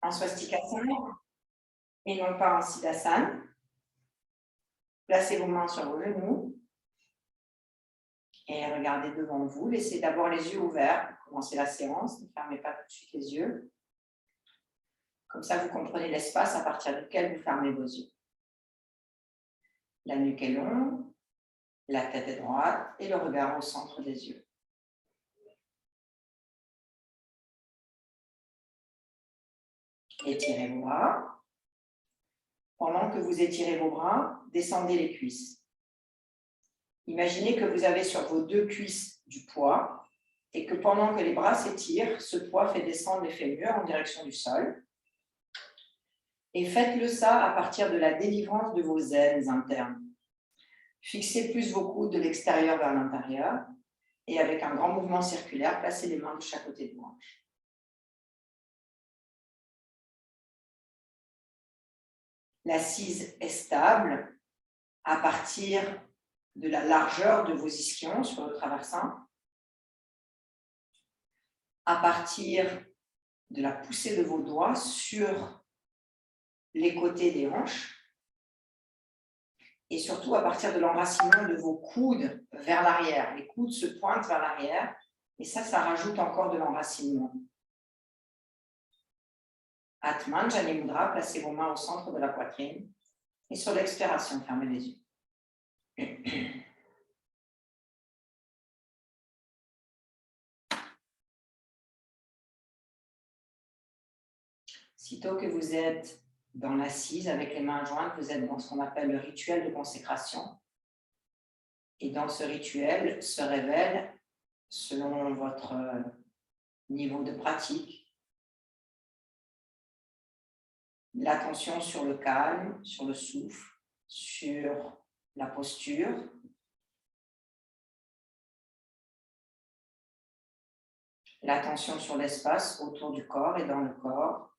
en swastikasana et non pas en siddhasana. Placez vos mains sur vos genoux et regardez devant vous. Laissez d'abord les yeux ouverts pour commencer la séance. Ne fermez pas tout de suite les yeux. Comme ça, vous comprenez l'espace à partir duquel vous fermez vos yeux. La nuque est longue, la tête est droite et le regard au centre des yeux. Étirez vos bras. Pendant que vous étirez vos bras, descendez les cuisses. Imaginez que vous avez sur vos deux cuisses du poids et que pendant que les bras s'étirent, ce poids fait descendre les fémurs en direction du sol. Et faites-le ça à partir de la délivrance de vos aines internes. Fixez plus vos coudes de l'extérieur vers l'intérieur et avec un grand mouvement circulaire, placez les mains de chaque côté de moi. L'assise est stable à partir de la largeur de vos ischions sur le traversin, à partir de la poussée de vos doigts sur les côtés des hanches et surtout à partir de l'enracinement de vos coudes vers l'arrière. Les coudes se pointent vers l'arrière et ça rajoute encore de l'enracinement. Atman, Jani Mudra, placez vos mains au centre de la poitrine et sur l'expiration, fermez les yeux. Sitôt que vous êtes dans l'assise avec les mains jointes, vous êtes dans ce qu'on appelle le rituel de consécration. Et dans ce rituel se révèle, selon votre niveau de pratique, l'attention sur le calme, sur le souffle, sur la posture, l'attention sur l'espace autour du corps et dans le corps,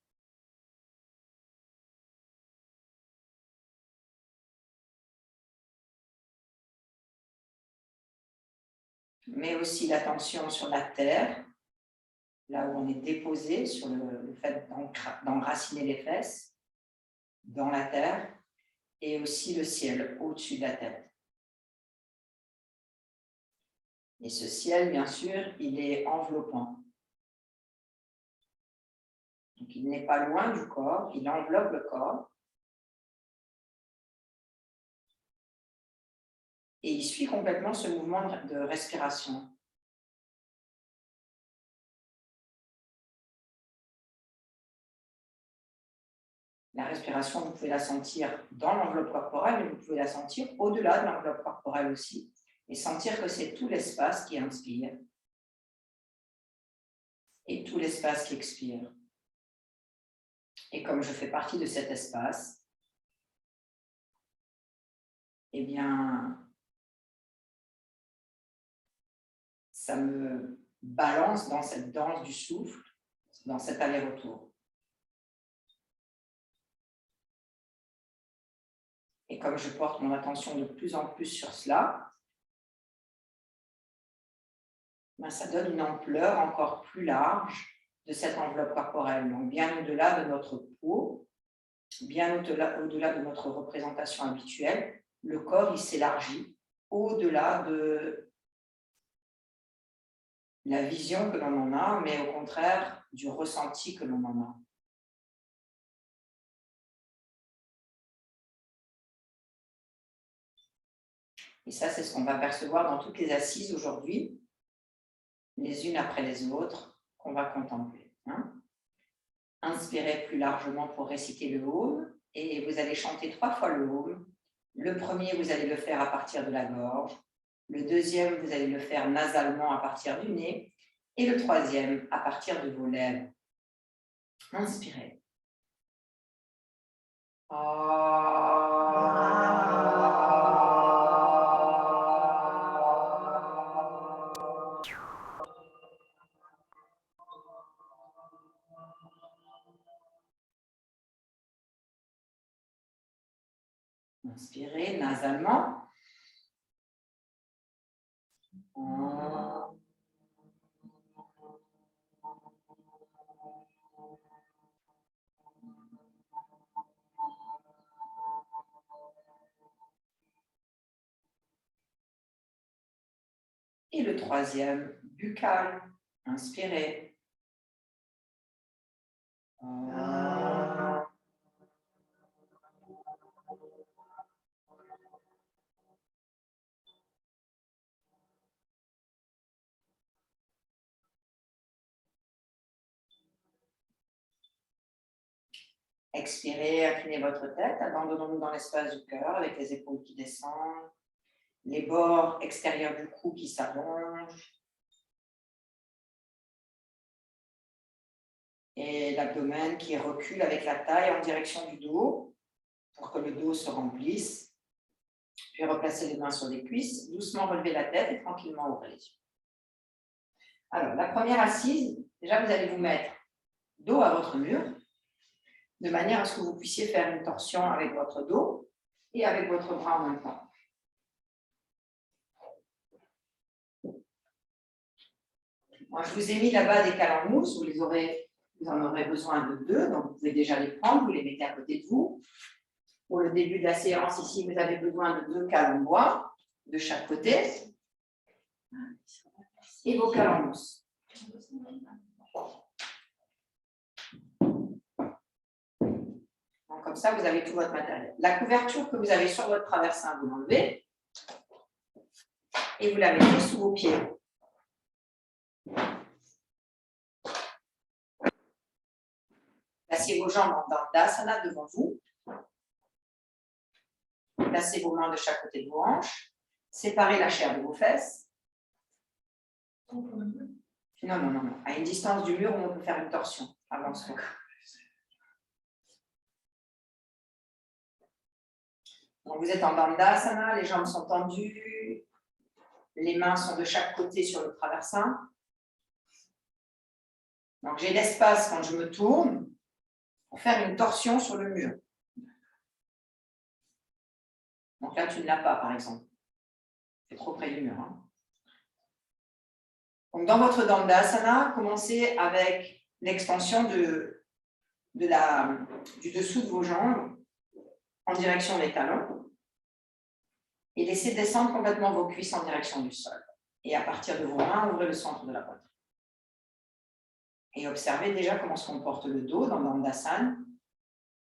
mais aussi l'attention sur la terre, là où on est déposé, sur le fait d'enraciner les fesses dans la terre, et aussi le ciel au-dessus de la tête. Et ce ciel, bien sûr, il est enveloppant. Donc, il n'est pas loin du corps, il enveloppe le corps. Et il suit complètement ce mouvement de respiration. La respiration, vous pouvez la sentir dans l'enveloppe corporelle, mais vous pouvez la sentir au-delà de l'enveloppe corporelle aussi, et sentir que c'est tout l'espace qui inspire et tout l'espace qui expire. Et comme je fais partie de cet espace, eh bien, ça me balance dans cette danse du souffle, dans cet aller-retour. Et comme je porte mon attention de plus en plus sur cela, ben ça donne une ampleur encore plus large de cette enveloppe corporelle. Donc bien au-delà de notre peau, bien au-delà de notre représentation habituelle, le corps il s'élargit au-delà de la vision que l'on en a, mais au contraire du ressenti que l'on en a. Et ça, c'est ce qu'on va percevoir dans toutes les assises aujourd'hui, les unes après les autres, qu'on va contempler. Inspirez plus largement pour réciter le Om et vous allez chanter 3 fois le Om. Le premier, vous allez le faire à partir de la gorge. Le deuxième, vous allez le faire nasalement à partir du nez. Et le troisième, à partir de vos lèvres. Inspirez. Inspirez nasalement. Et le troisième, buccal. Inspirez. Expirez, inclinez votre tête, abandonnons-nous dans l'espace du cœur avec les épaules qui descendent, les bords extérieurs du cou qui s'allongent et l'abdomen qui recule avec la taille en direction du dos pour que le dos se remplisse. Puis replacez les mains sur les cuisses, doucement relevez la tête et tranquillement ouvrez les yeux. Alors, la première assise, déjà vous allez vous mettre dos à votre mur, de manière à ce que vous puissiez faire une torsion avec votre dos et avec votre bras en même temps. Moi, je vous ai mis là-bas des cales en mousse, vous en aurez besoin de 2, donc vous pouvez déjà les prendre, vous les mettez à côté de vous. Pour le début de la séance, ici, vous avez besoin de 2 cales en bois, de chaque côté, et vos cales en mousse. Donc, comme ça, vous avez tout votre matériel. La couverture que vous avez sur votre traversin, vous l'enlevez et vous la mettez sous vos pieds. Placez vos jambes en Dandasana devant vous. Placez vos mains de chaque côté de vos hanches. Séparez la chair de vos fesses. Non. À une distance du mur où on peut faire une torsion. Avance-toi. Donc, vous êtes en Dandasana, les jambes sont tendues, les mains sont de chaque côté sur le traversin. Donc, j'ai l'espace quand je me tourne pour faire une torsion sur le mur. Donc là, tu ne l'as pas, par exemple. C'est trop près du mur. Hein. Donc, dans votre Dandasana, commencez avec l'extension du dessous de vos jambes en direction des talons et laissez descendre complètement vos cuisses en direction du sol. Et à partir de vos mains, ouvrez le centre de la poitrine. Et observez déjà comment se comporte le dos dans Dandasana,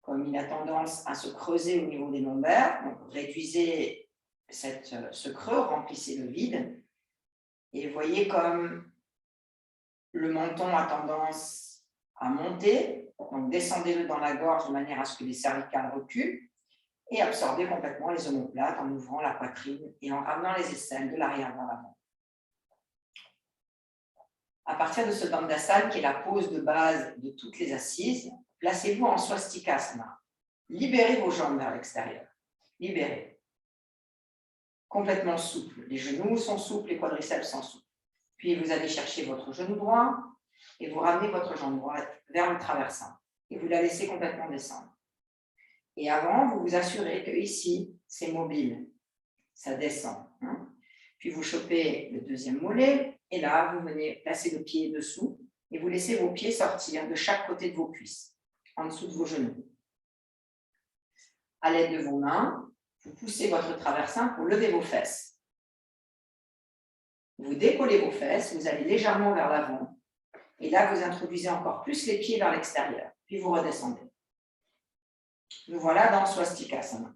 comme il a tendance à se creuser au niveau des lombaires. Donc, réduisez ce creux, remplissez le vide. Et voyez comme le menton a tendance à monter. Donc, descendez-le dans la gorge de manière à ce que les cervicales reculent. Et absorbez complètement les omoplates en ouvrant la poitrine et en ramenant les aisselles de l'arrière vers l'avant. À partir de ce Dandasana, qui est la pose de base de toutes les assises, placez-vous en Swastikasana. Libérez vos jambes vers l'extérieur. Libérez. Complètement souple. Les genoux sont souples, les quadriceps sont souples. Puis vous allez chercher votre genou droit et vous ramenez votre jambe droite vers le traversin. Et vous la laissez complètement descendre. Et avant, vous vous assurez que ici, c'est mobile. Ça descend. Hein. Puis vous chopez le deuxième mollet. Et là, vous venez placer le pied dessous. Et vous laissez vos pieds sortir de chaque côté de vos cuisses, en dessous de vos genoux. À l'aide de vos mains, vous poussez votre traversin pour lever vos fesses. Vous décollez vos fesses, vous allez légèrement vers l'avant. Et là, vous introduisez encore plus les pieds vers l'extérieur. Puis vous redescendez. Nous voilà dans Swastikasana.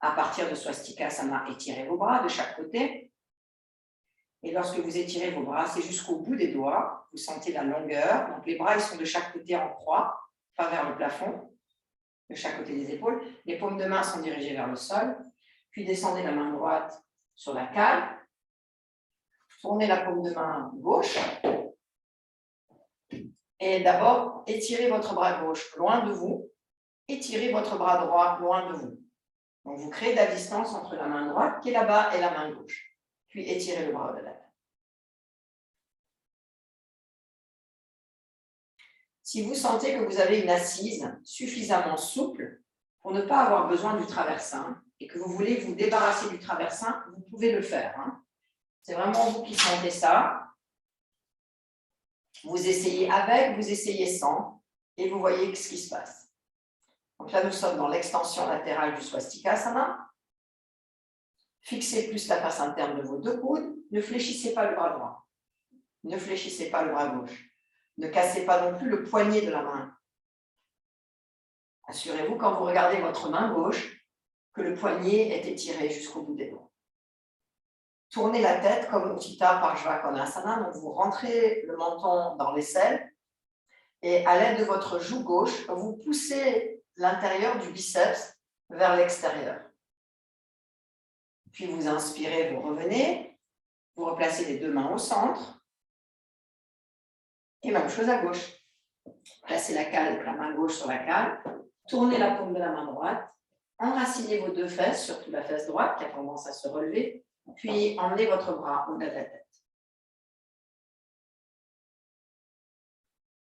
À partir de Swastikasana, étirez vos bras de chaque côté. Et lorsque vous étirez vos bras, c'est jusqu'au bout des doigts. Vous sentez la longueur. Donc les bras, ils sont de chaque côté en croix, pas vers le plafond, de chaque côté des épaules. Les paumes de main sont dirigées vers le sol. Puis descendez la main droite sur la cale. Tournez la paume de main gauche. Et d'abord, étirez votre bras gauche loin de vous. Étirez votre bras droit loin de vous. Donc, vous créez de la distance entre la main droite qui est là-bas et la main gauche. Puis, étirez le bras au-delà. Si vous sentez que vous avez une assise suffisamment souple pour ne pas avoir besoin du traversin et que vous voulez vous débarrasser du traversin, vous pouvez le faire. Hein. C'est vraiment vous qui sentez ça. Vous essayez avec, vous essayez sans et vous voyez ce qui se passe. Donc là, nous sommes dans l'extension latérale du Swastikasana. Fixez plus la face interne de vos deux coudes. ne fléchissez pas le bras droit. Ne fléchissez pas le bras gauche. Ne cassez pas non plus le poignet de la main. Assurez-vous, quand vous regardez votre main gauche, que le poignet est étiré jusqu'au bout des doigts. Tournez la tête comme Utthita Parshvakonasana. Donc, vous rentrez le menton dans l'aisselle et à l'aide de votre joue gauche, vous poussez l'intérieur du biceps vers l'extérieur. Puis vous inspirez, vous revenez, vous replacez les deux mains au centre. Et même chose à gauche. Placez la main gauche sur la cale, tournez la paume de la main droite, enracinez vos deux fesses, surtout la fesse droite qui a tendance à se relever, puis emmenez votre bras au-delà de la tête.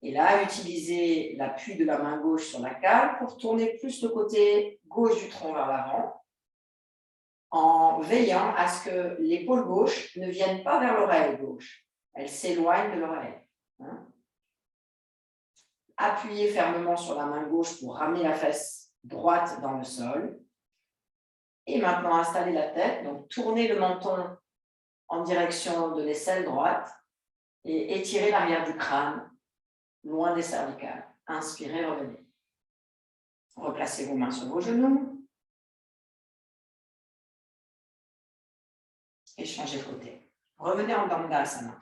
Et là, utilisez l'appui de la main gauche sur la cale pour tourner plus le côté gauche du tronc vers l'avant, en veillant à ce que l'épaule gauche ne vienne pas vers l'oreille gauche. Elle s'éloigne de l'oreille. Appuyez fermement sur la main gauche pour ramener la fesse droite dans le sol. Et maintenant, installez la tête. Donc, tournez le menton en direction de l'aisselle droite et étirez l'arrière du crâne loin des cervicales. Inspirez, revenez. Replacez vos mains sur vos genoux. Et changez de côté. Revenez en Dandasana.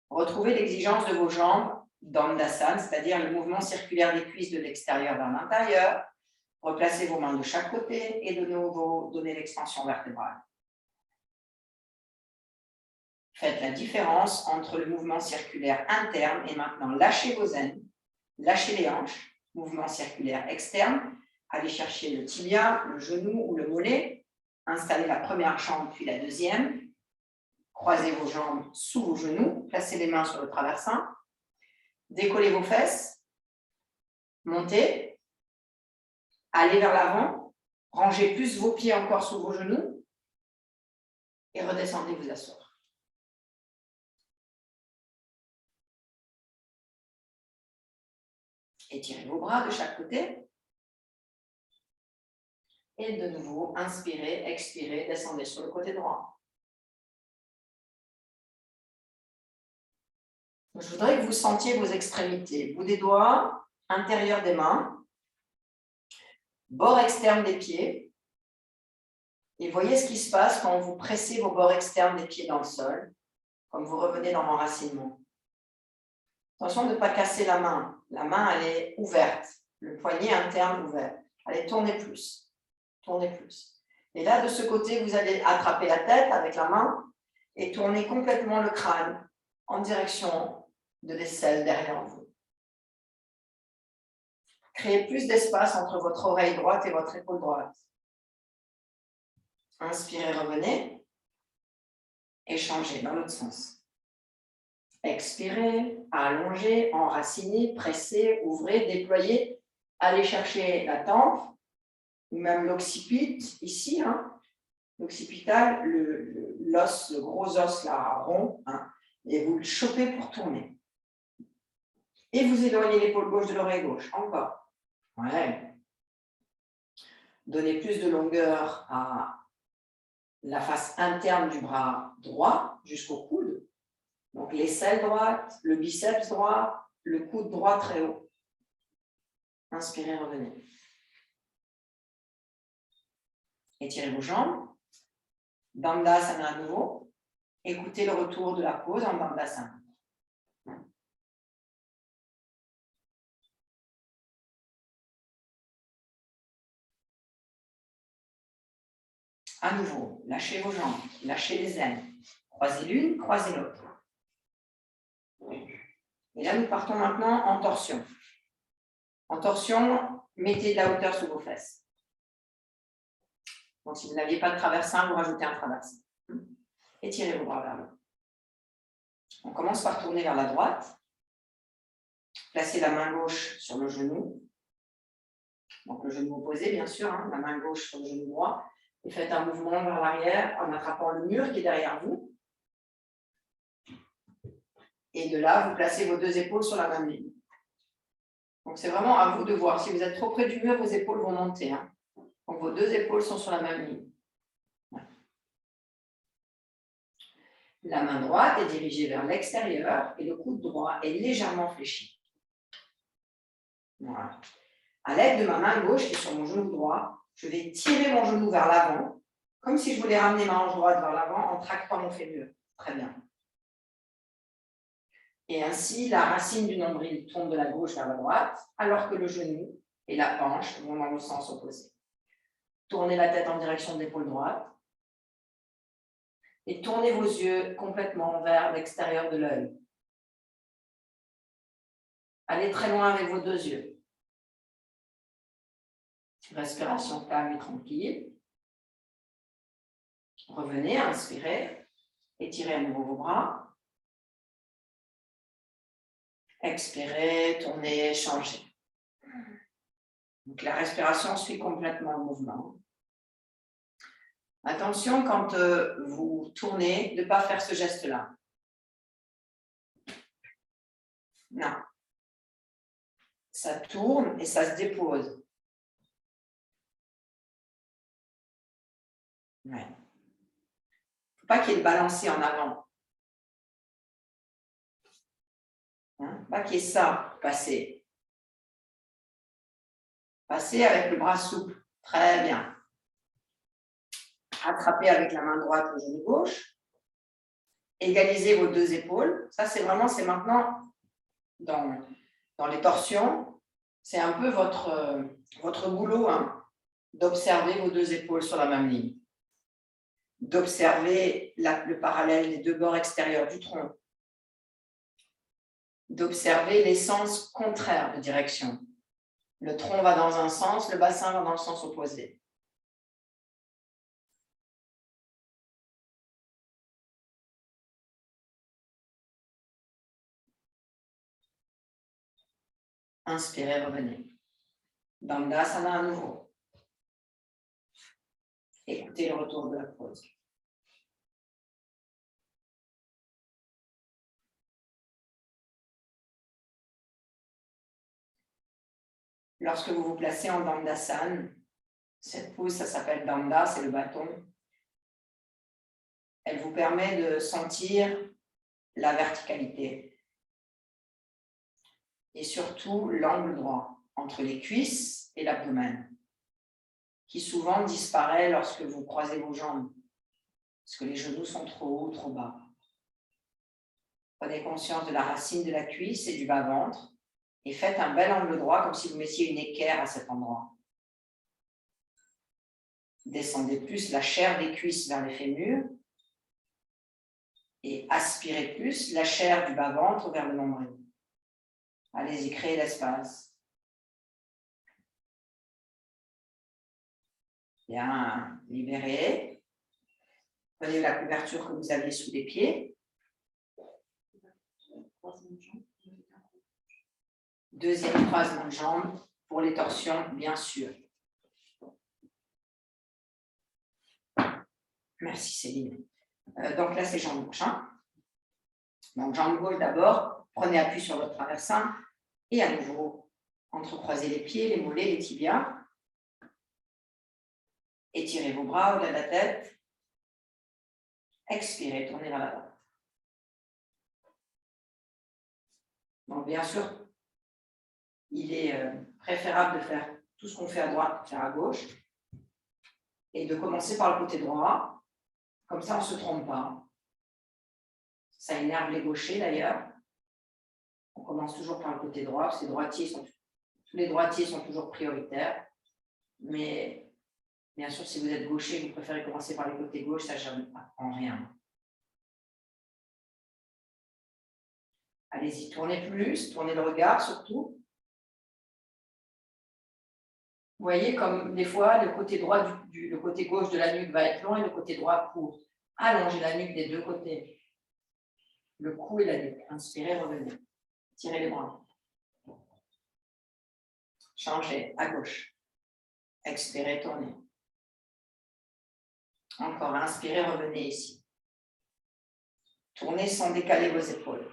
Retrouvez l'exigence de vos jambes Dandasana, c'est-à-dire le mouvement circulaire des cuisses de l'extérieur vers l'intérieur. Replacez vos mains de chaque côté et de nouveau donnez l'extension vertébrale. Faites la différence entre le mouvement circulaire interne et maintenant lâchez vos aines, lâchez les hanches, mouvement circulaire externe, allez chercher le tibia, le genou ou le mollet, installez la première jambe puis la deuxième, croisez vos jambes sous vos genoux, placez les mains sur le traversin, décollez vos fesses, montez, allez vers l'avant, rangez plus vos pieds encore sous vos genoux et redescendez vous asseoir. Étirez vos bras de chaque côté. Et de nouveau, inspirez, expirez, descendez sur le côté droit. Je voudrais que vous sentiez vos extrémités, bout des doigts, intérieur des mains, bord externe des pieds. Et voyez ce qui se passe quand vous pressez vos bords externes des pieds dans le sol, comme vous revenez dans l'enracinement. Attention de ne pas casser la main. La main, elle est ouverte. Le poignet interne ouvert. Allez, tournez plus. Tournez plus. Et là, de ce côté, vous allez attraper la tête avec la main et tourner complètement le crâne en direction de l'aisselle derrière vous. Créez plus d'espace entre votre oreille droite et votre épaule droite. Inspirez, revenez. Et changez dans l'autre sens. Expirez, allongez, enracinez, pressez, ouvrez, déployez. Allez chercher la tempe, ou même l'occiput, ici, l'occipital, l'os, le gros os là, rond, et vous le chopez pour tourner. Et vous éloignez l'épaule gauche de l'oreille gauche, encore. Ouais. Donnez plus de longueur à la face interne du bras droit jusqu'au coude. Donc, l'aisselle droite, le biceps droit, le coude droit très haut. Inspirez, revenez. Étirez vos jambes. Dandasana à nouveau. Écoutez le retour de la pause en Dandasana. À nouveau, lâchez vos jambes, lâchez les aines. Croisez l'une, croisez l'autre. Et là, nous partons maintenant en torsion. En torsion, mettez de la hauteur sous vos fesses. Donc, si vous n'aviez pas de traversin, vous rajoutez un traversin. Étirez vos bras vers le haut. On commence par tourner vers la droite. Placez la main gauche sur le genou. Donc, le genou opposé, bien sûr, la main gauche sur le genou droit. Et faites un mouvement vers l'arrière en attrapant le mur qui est derrière vous. Et de là, vous placez vos deux épaules sur la même ligne. Donc, c'est vraiment à vous de voir. Si vous êtes trop près du mur, vos épaules vont monter. Donc, vos deux épaules sont sur la même ligne. La main droite est dirigée vers l'extérieur et le coude droit est légèrement fléchi. Voilà. À l'aide de ma main gauche qui est sur mon genou droit, je vais tirer mon genou vers l'avant, comme si je voulais ramener ma hanche droite vers l'avant en tractant mon fémur. Très bien. Et ainsi, la racine du nombril tourne de la gauche vers la droite, alors que le genou et la hanche vont dans le sens opposé. Tournez la tête en direction de l'épaule droite et tournez vos yeux complètement vers l'extérieur de l'œil. Allez très loin avec vos deux yeux. Respiration calme et tranquille. Revenez, inspirez, étirez à nouveau vos bras. Expirez, tournez, changez. Donc la respiration suit complètement le mouvement. Attention, quand vous tournez, de ne pas faire ce geste-là. Non. Ça tourne et ça se dépose. Ouais. Il ne faut pas qu'il y ait le balancier en avant. Hein? Pas qu'il y ait ça, passer. Passer avec le bras souple. Très bien. Attrapez avec la main droite le genou gauche. Égalisez vos deux épaules. Ça, c'est maintenant dans les torsions. C'est un peu votre boulot, hein, d'observer vos deux épaules sur la même ligne. D'observer le parallèle des deux bords extérieurs du tronc. D'observer les sens contraires de direction. Le tronc va dans un sens, le bassin va dans le sens opposé. Inspirez, revenez. Dandasana à nouveau. Écoutez le retour de la pause. Lorsque vous vous placez en Dandasana, cette pose, ça s'appelle Danda, c'est le bâton. Elle vous permet de sentir la verticalité et surtout l'angle droit entre les cuisses et l'abdomen, qui souvent disparaît lorsque vous croisez vos jambes, parce que les genoux sont trop hauts ou trop bas. Prenez conscience de la racine de la cuisse et du bas-ventre et faites un bel angle droit comme si vous mettiez une équerre à cet endroit. Descendez plus la chair des cuisses vers les fémurs et aspirez plus la chair du bas-ventre vers le nombril. Allez-y, créez l'espace. Bien, libérez. Prenez la couverture que vous aviez sous les pieds. Deuxième croisement de jambes pour les torsions, bien sûr. Merci Céline. Donc là, c'est jambe gauche. Donc jambe gauche d'abord, prenez appui sur votre traversin et à nouveau, entrecroisez les pieds, les mollets, les tibias. Étirez vos bras au-delà de la tête. Expirez, tournez vers la droite. Donc bien sûr, il est préférable de faire tout ce qu'on fait à droite, de faire à gauche, et de commencer par le côté droit. Comme ça, on ne se trompe pas. Ça énerve les gauchers d'ailleurs. On commence toujours par le côté droit, parce que tous les droitiers sont toujours prioritaires. Mais bien sûr, si vous êtes gaucher, vous préférez commencer par les côtés gauche, ça ne gêne pas en rien. Allez-y, tournez plus, tournez le regard surtout. Vous voyez comme des fois, le côté droit le côté gauche de la nuque va être long et le côté droit court. Allongez la nuque des deux côtés. Le cou et la nuque. Inspirez, revenez. Tirez les bras. Changez à gauche. Expirez, tournez. Encore, inspirez, revenez ici. Tournez sans décaler vos épaules.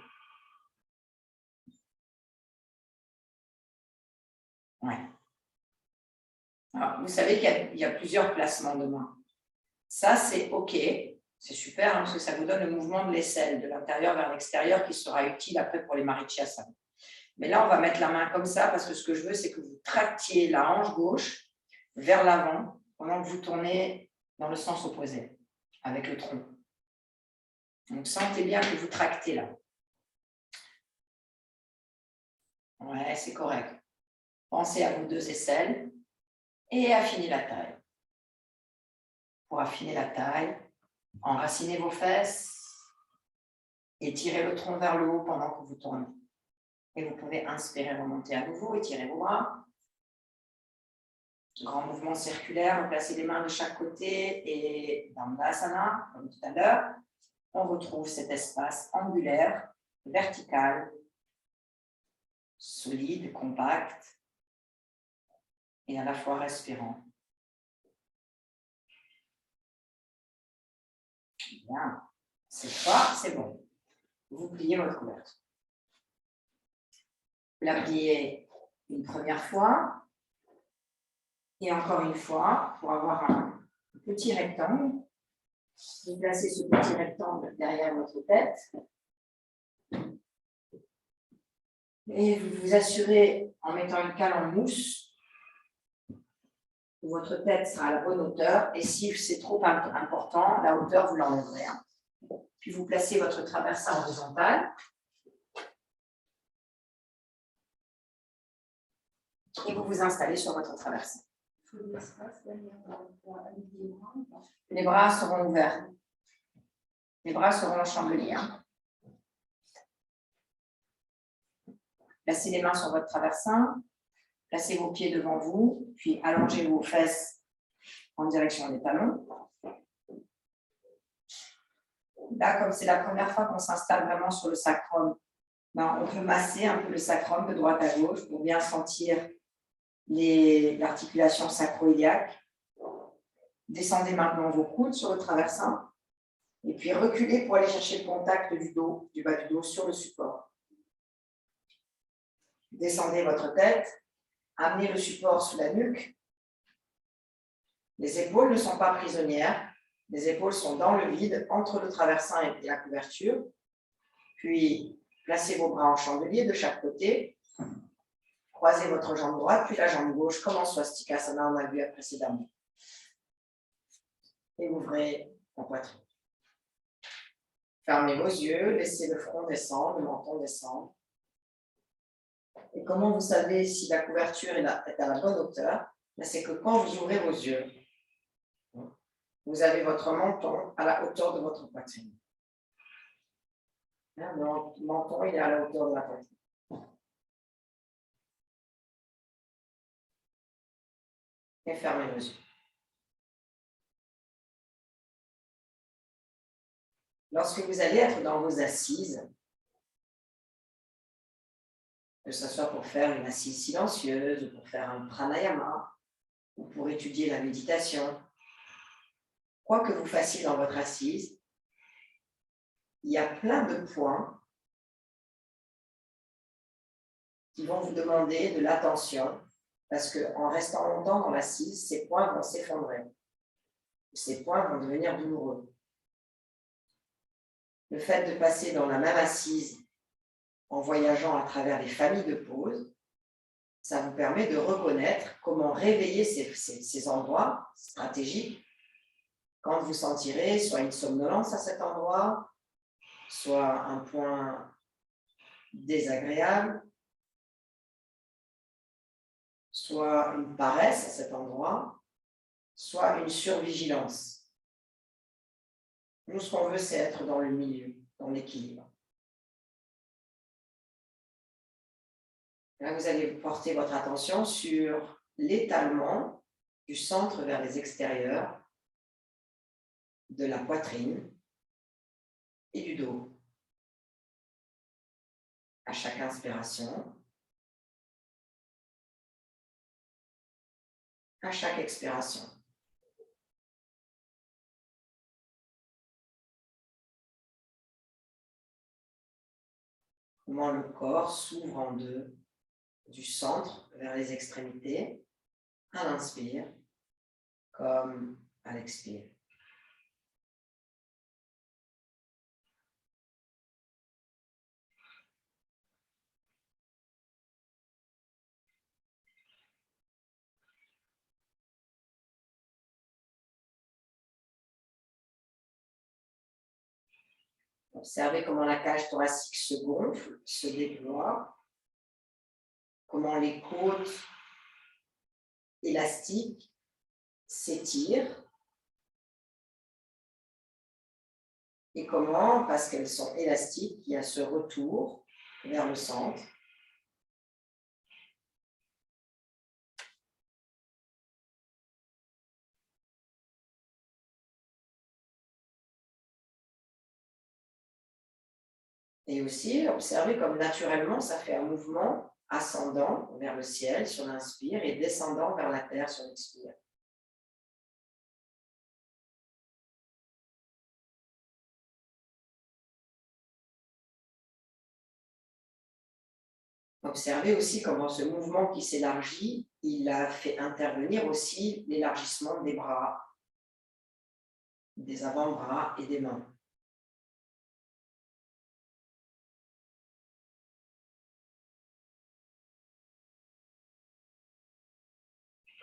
Ouais. Alors, vous savez qu'il y a plusieurs placements de mains. Ça, c'est OK. C'est super, hein, parce que ça vous donne le mouvement de l'aisselle, de l'intérieur vers l'extérieur, qui sera utile après pour les Marichasana. Mais là, on va mettre la main comme ça, parce que ce que je veux, c'est que vous tractiez la hanche gauche vers l'avant, pendant que vous tournez dans le sens opposé, avec le tronc. Donc, sentez bien que vous tractez là. Ouais, c'est correct. Pensez à vos deux aisselles et affinez la taille. Pour affiner la taille, enracinez vos fesses et tirez le tronc vers le haut pendant que vous tournez. Et vous pouvez inspirer, remonter à nouveau, étirer vos bras. Grand mouvement circulaire, placez les mains de chaque côté et dans l'asana, comme tout à l'heure, on retrouve cet espace angulaire, vertical, solide, compact et à la fois respirant. Bien. Cette fois, c'est bon. Vous pliez votre couverture. Vous la pliez une première fois et encore une fois pour avoir un petit rectangle. Vous placez ce petit rectangle derrière votre tête et vous vous assurez en mettant une cale en mousse que votre tête sera à la bonne hauteur et si c'est trop important, la hauteur, vous l'enlèverez. Puis vous placez votre traversin horizontal et vous vous installez sur votre traversin. Les bras seront ouverts. Les bras seront en chandelier. Placez les mains sur votre traversin. Placez vos pieds devant vous, puis allongez vos fesses en direction des talons. Là, comme c'est la première fois qu'on s'installe vraiment sur le sacrum, on peut masser un peu le sacrum de droite à gauche pour bien sentir l'articulation sacro-iliaque. Descendez maintenant vos coudes sur le traversin et puis reculez pour aller chercher le contact du dos, du bas du dos sur le support. Descendez votre tête, amenez le support sous la nuque. Les épaules ne sont pas prisonnières, les épaules sont dans le vide entre le traversin et la couverture. Puis placez vos bras en chandelier de chaque côté. Croisez votre jambe droite, puis la jambe gauche, comme en swastikasana, on a vu précédemment. Et ouvrez la poitrine. Fermez vos yeux, laissez le front descendre, le menton descendre. Et comment vous savez si la couverture est à la bonne hauteur? C'est que quand vous ouvrez vos yeux, vous avez votre menton à la hauteur de votre poitrine. Le menton il est à la hauteur de la poitrine. Et fermez vos yeux. Lorsque vous allez être dans vos assises, que ce soit pour faire une assise silencieuse, ou pour faire un pranayama, ou pour étudier la méditation, quoi que vous fassiez dans votre assise, il y a plein de points qui vont vous demander de l'attention, parce qu'en restant longtemps dans l'assise, ces points vont s'effondrer. Ces points vont devenir douloureux. Le fait de passer dans la même assise en voyageant à travers les familles de poses, ça vous permet de reconnaître comment réveiller ces endroits stratégiques quand vous sentirez soit une somnolence à cet endroit, soit un point désagréable, soit une paresse à cet endroit, soit une survigilance. Nous, ce qu'on veut, c'est être dans le milieu, dans l'équilibre. Là, vous allez porter votre attention sur l'étalement du centre vers les extérieurs, de la poitrine et du dos. À chaque inspiration, à chaque expiration. Comment le corps s'ouvre en deux, du centre vers les extrémités, à l'inspire, comme à l'expire. Observez comment la cage thoracique se gonfle, se déploie, comment les côtes élastiques s'étirent et comment, parce qu'elles sont élastiques, il y a ce retour vers le centre. Et aussi, observez comme naturellement, ça fait un mouvement ascendant vers le ciel sur l'inspire et descendant vers la terre sur l'expire. Observez aussi comment ce mouvement qui s'élargit, il a fait intervenir aussi l'élargissement des bras, des avant-bras et des mains.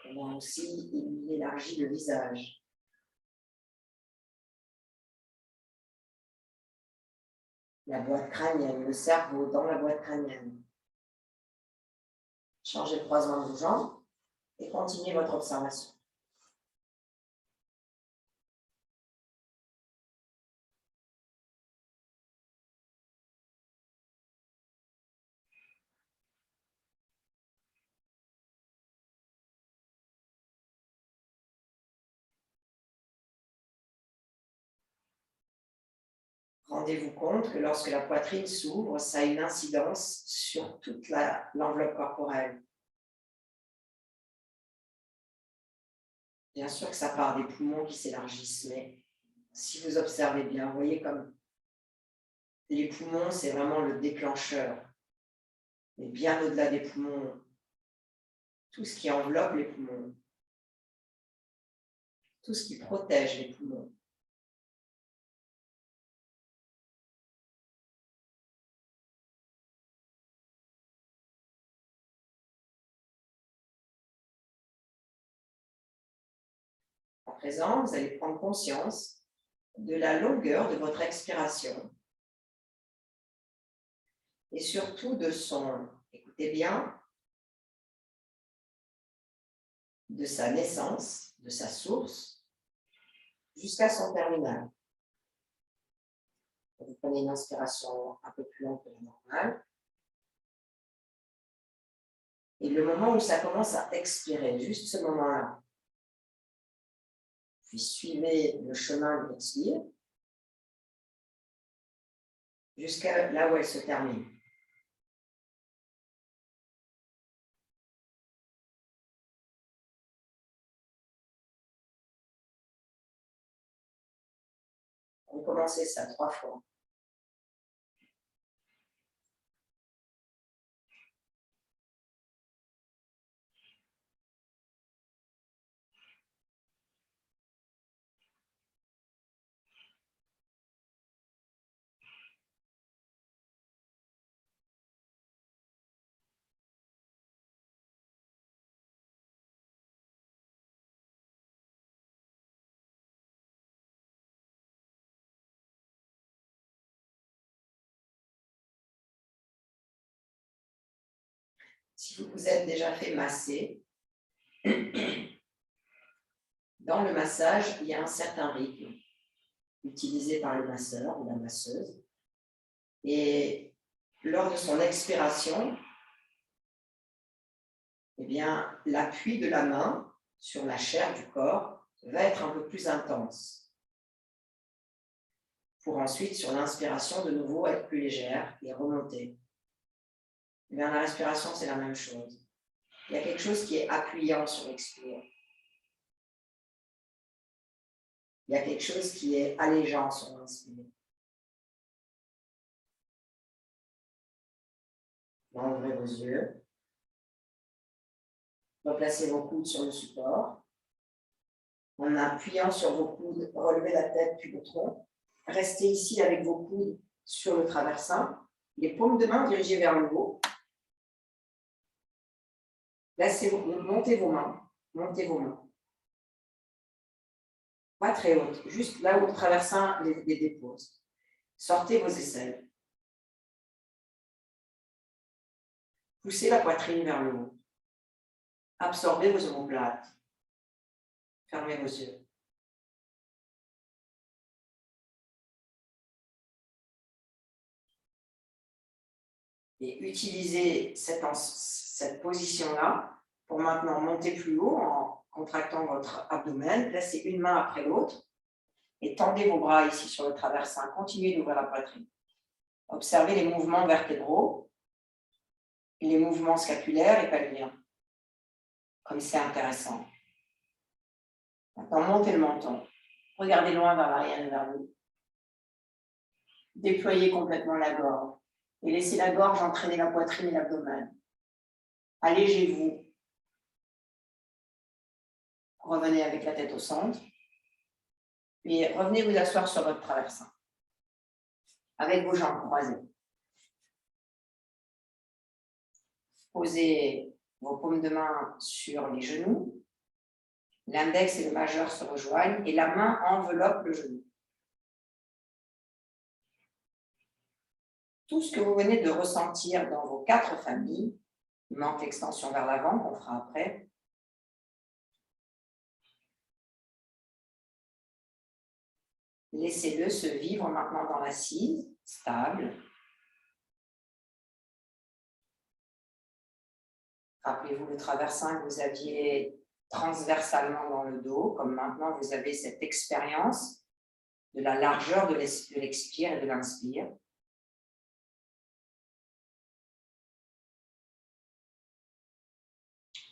Comment aussi il élargit le visage. La boîte crânienne, le cerveau dans la boîte crânienne. Changez le croisement de vos jambes et continuez votre observation. Rendez-vous compte que lorsque la poitrine s'ouvre, ça a une incidence sur toute l'enveloppe corporelle. Bien sûr que ça part des poumons qui s'élargissent, mais si vous observez bien, vous voyez comme les poumons, c'est vraiment le déclencheur. Mais bien au-delà des poumons, tout ce qui enveloppe les poumons, tout ce qui protège les poumons. À présent, vous allez prendre conscience de la longueur de votre expiration et surtout de son, écoutez bien, de sa naissance, de sa source, jusqu'à son terminal. Vous prenez une inspiration un peu plus longue que la normale. Et le moment où ça commence à expirer, juste ce moment-là, puis suivez le chemin de l'expire jusqu'à là où elle se termine. Recommencez ça 3 fois. Si vous vous êtes déjà fait masser, dans le massage, il y a un certain rythme utilisé par le masseur ou la masseuse. Et lors de son expiration, eh bien, l'appui de la main sur la chair du corps va être un peu plus intense. Pour ensuite, sur l'inspiration, de nouveau être plus légère et remonter. Eh bien, la respiration, c'est la même chose. Il y a quelque chose qui est appuyant sur l'expire. Il y a quelque chose qui est allégeant sur l'inspire. Ouvrez vos yeux. Replacez vos coudes sur le support. En appuyant sur vos coudes, relevez la tête puis le tronc. Restez ici avec vos coudes sur le traversin. Les paumes de main dirigées vers le haut. Montez vos mains. Montez vos mains. Pas très hautes, juste là où le traversin les dépose. Sortez vos aisselles. Poussez la poitrine vers le haut. Absorbez vos omoplates. Fermez vos yeux. Et utilisez cette position-là pour maintenant monter plus haut en contractant votre abdomen. Placez une main après l'autre et tendez vos bras ici sur le traversin. Continuez d'ouvrir la poitrine. Observez les mouvements vertébraux, les mouvements scapulaires et pelviens. Comme c'est intéressant. Maintenant, montez le menton. Regardez loin vers l'arrière et vers vous. Déployez complètement la gorge. Et laissez la gorge entraîner la poitrine et l'abdomen. Allégez-vous. Revenez avec la tête au centre. Puis revenez vous asseoir sur votre traversin. Avec vos jambes croisées. Posez vos paumes de main sur les genoux. L'index et le majeur se rejoignent et la main enveloppe le genou. Tout ce que vous venez de ressentir dans vos 4 familles, il manque l'extension vers l'avant qu'on fera après. Laissez-le se vivre maintenant dans l'assise, stable. Rappelez-vous le traversin que vous aviez transversalement dans le dos, comme maintenant vous avez cette expérience de la largeur de l'expire et de l'inspire.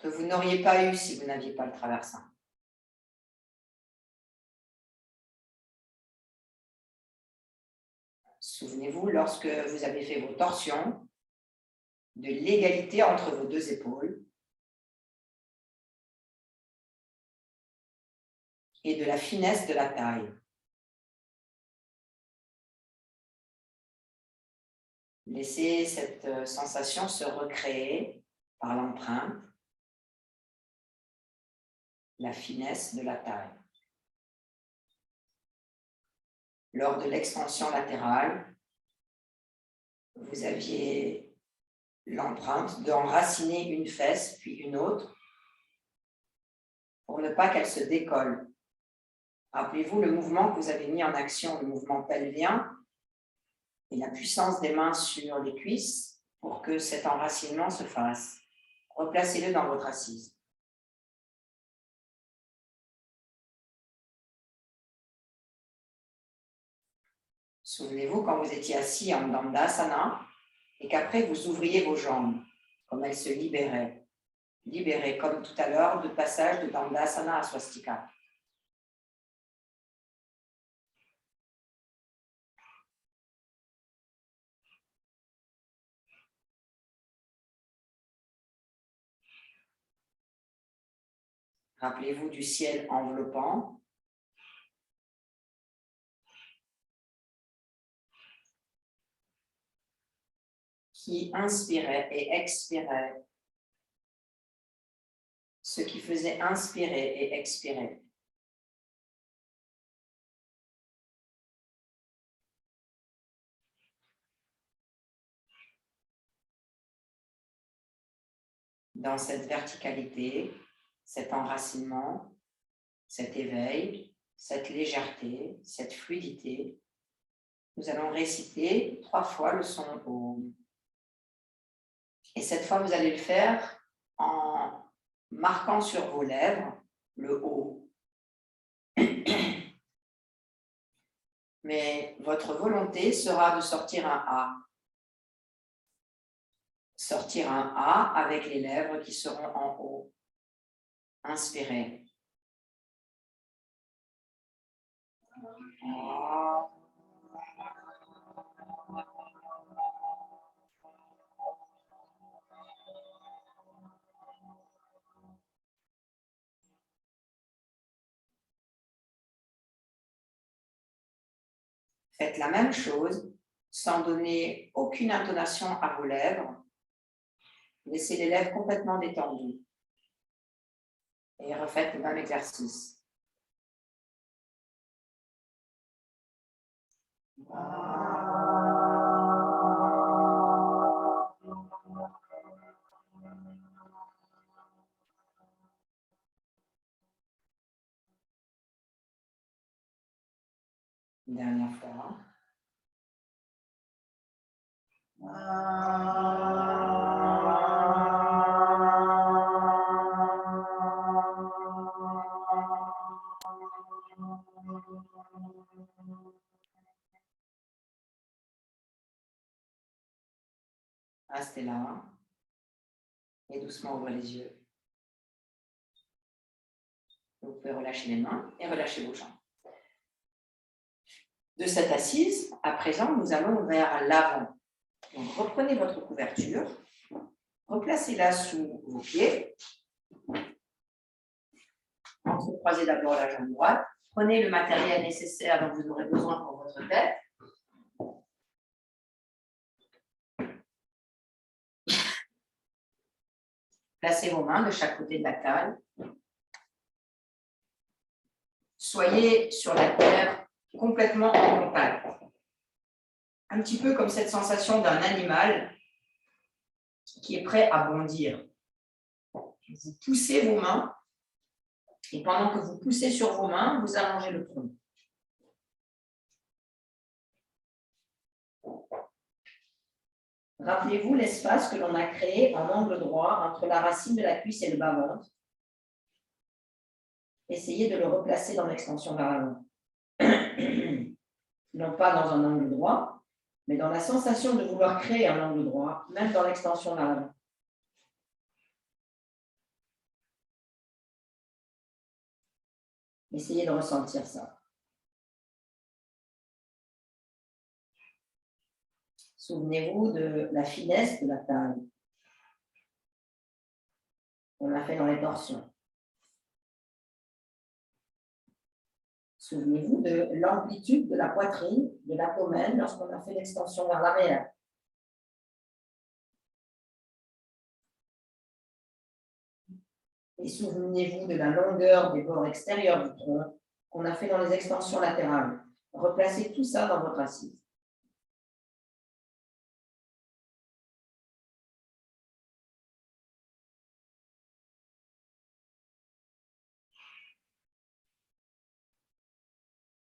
Que vous n'auriez pas eu si vous n'aviez pas le traversin. Souvenez-vous, lorsque vous avez fait vos torsions, de l'égalité entre vos 2 épaules et de la finesse de la taille. Laissez cette sensation se recréer par l'empreinte, la finesse de la taille. Lors de l'extension latérale, vous aviez l'empreinte d'enraciner une fesse puis une autre pour ne pas qu'elle se décolle. Rappelez-vous le mouvement que vous avez mis en action, le mouvement pelvien et la puissance des mains sur les cuisses pour que cet enracinement se fasse. Replacez-le dans votre assise. Souvenez-vous quand vous étiez assis en Dandasana et qu'après vous ouvriez vos jambes, comme elles se libéraient. Libérées, comme tout à l'heure, de passage de Dandasana à Swastika. Rappelez-vous du ciel enveloppant. Qui inspirait et expirait. Ce qui faisait inspirer et expirer. Dans cette verticalité, cet enracinement, cet éveil, cette légèreté, cette fluidité, nous allons réciter 3 fois le son OM. Et cette fois, vous allez le faire en marquant sur vos lèvres le O. Mais votre volonté sera de sortir un A. Sortir un A avec les lèvres qui seront en haut. Inspirez. Faites la même chose sans donner aucune intonation à vos lèvres. Laissez les lèvres complètement détendues. Et refaites le même exercice. Une dernière fois. Restez là. Et doucement, ouvrez les yeux. Vous pouvez relâcher les mains et relâcher vos jambes. De cette assise, à présent, nous allons vers l'avant. Donc, reprenez votre couverture, replacez-la sous vos pieds. Entrecroisez d'abord la jambe droite. Prenez le matériel nécessaire dont vous aurez besoin pour votre tête. Placez vos mains de chaque côté de la taille. Soyez sur la terre complètement en contact. Un petit peu comme cette sensation d'un animal qui est prêt à bondir. Vous poussez vos mains et pendant que vous poussez sur vos mains, vous allongez le tronc. Rappelez-vous l'espace que l'on a créé en angle droit entre la racine de la cuisse et le bas-ventre. Essayez de le replacer dans l'extension vers l'avant. Non pas dans un angle droit, mais dans la sensation de vouloir créer un angle droit, même dans l'extension vers l'avant. Essayez de ressentir ça. Souvenez-vous de la finesse de la taille. On l'a fait dans les torsions. Souvenez-vous de l'amplitude de la poitrine, de l'abdomen lorsqu'on a fait l'extension vers l'arrière. Et souvenez-vous de la longueur des bords extérieurs du tronc qu'on a fait dans les extensions latérales. Replacez tout ça dans votre assise.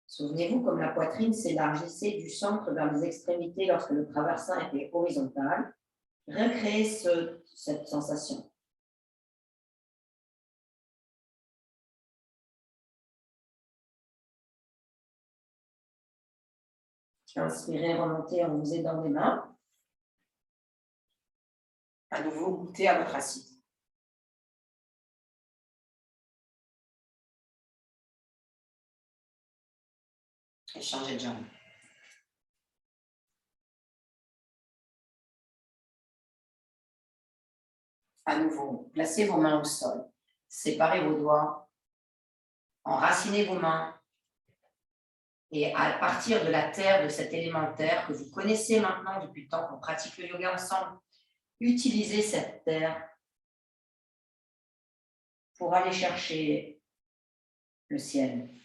Souvenez-vous comme la poitrine s'élargissait du centre vers les extrémités lorsque le traversin était horizontal. Recréez cette sensation. Inspirez, remontez en vous aidant les mains. À nouveau, goûtez à votre assise. Et changez de jambe. À nouveau, placez vos mains au sol. Séparez vos doigts. Enracinez vos mains. Et à partir de la terre, de cet élémentaire que vous connaissez maintenant depuis le temps qu'on pratique le yoga ensemble, utilisez cette terre pour aller chercher le ciel.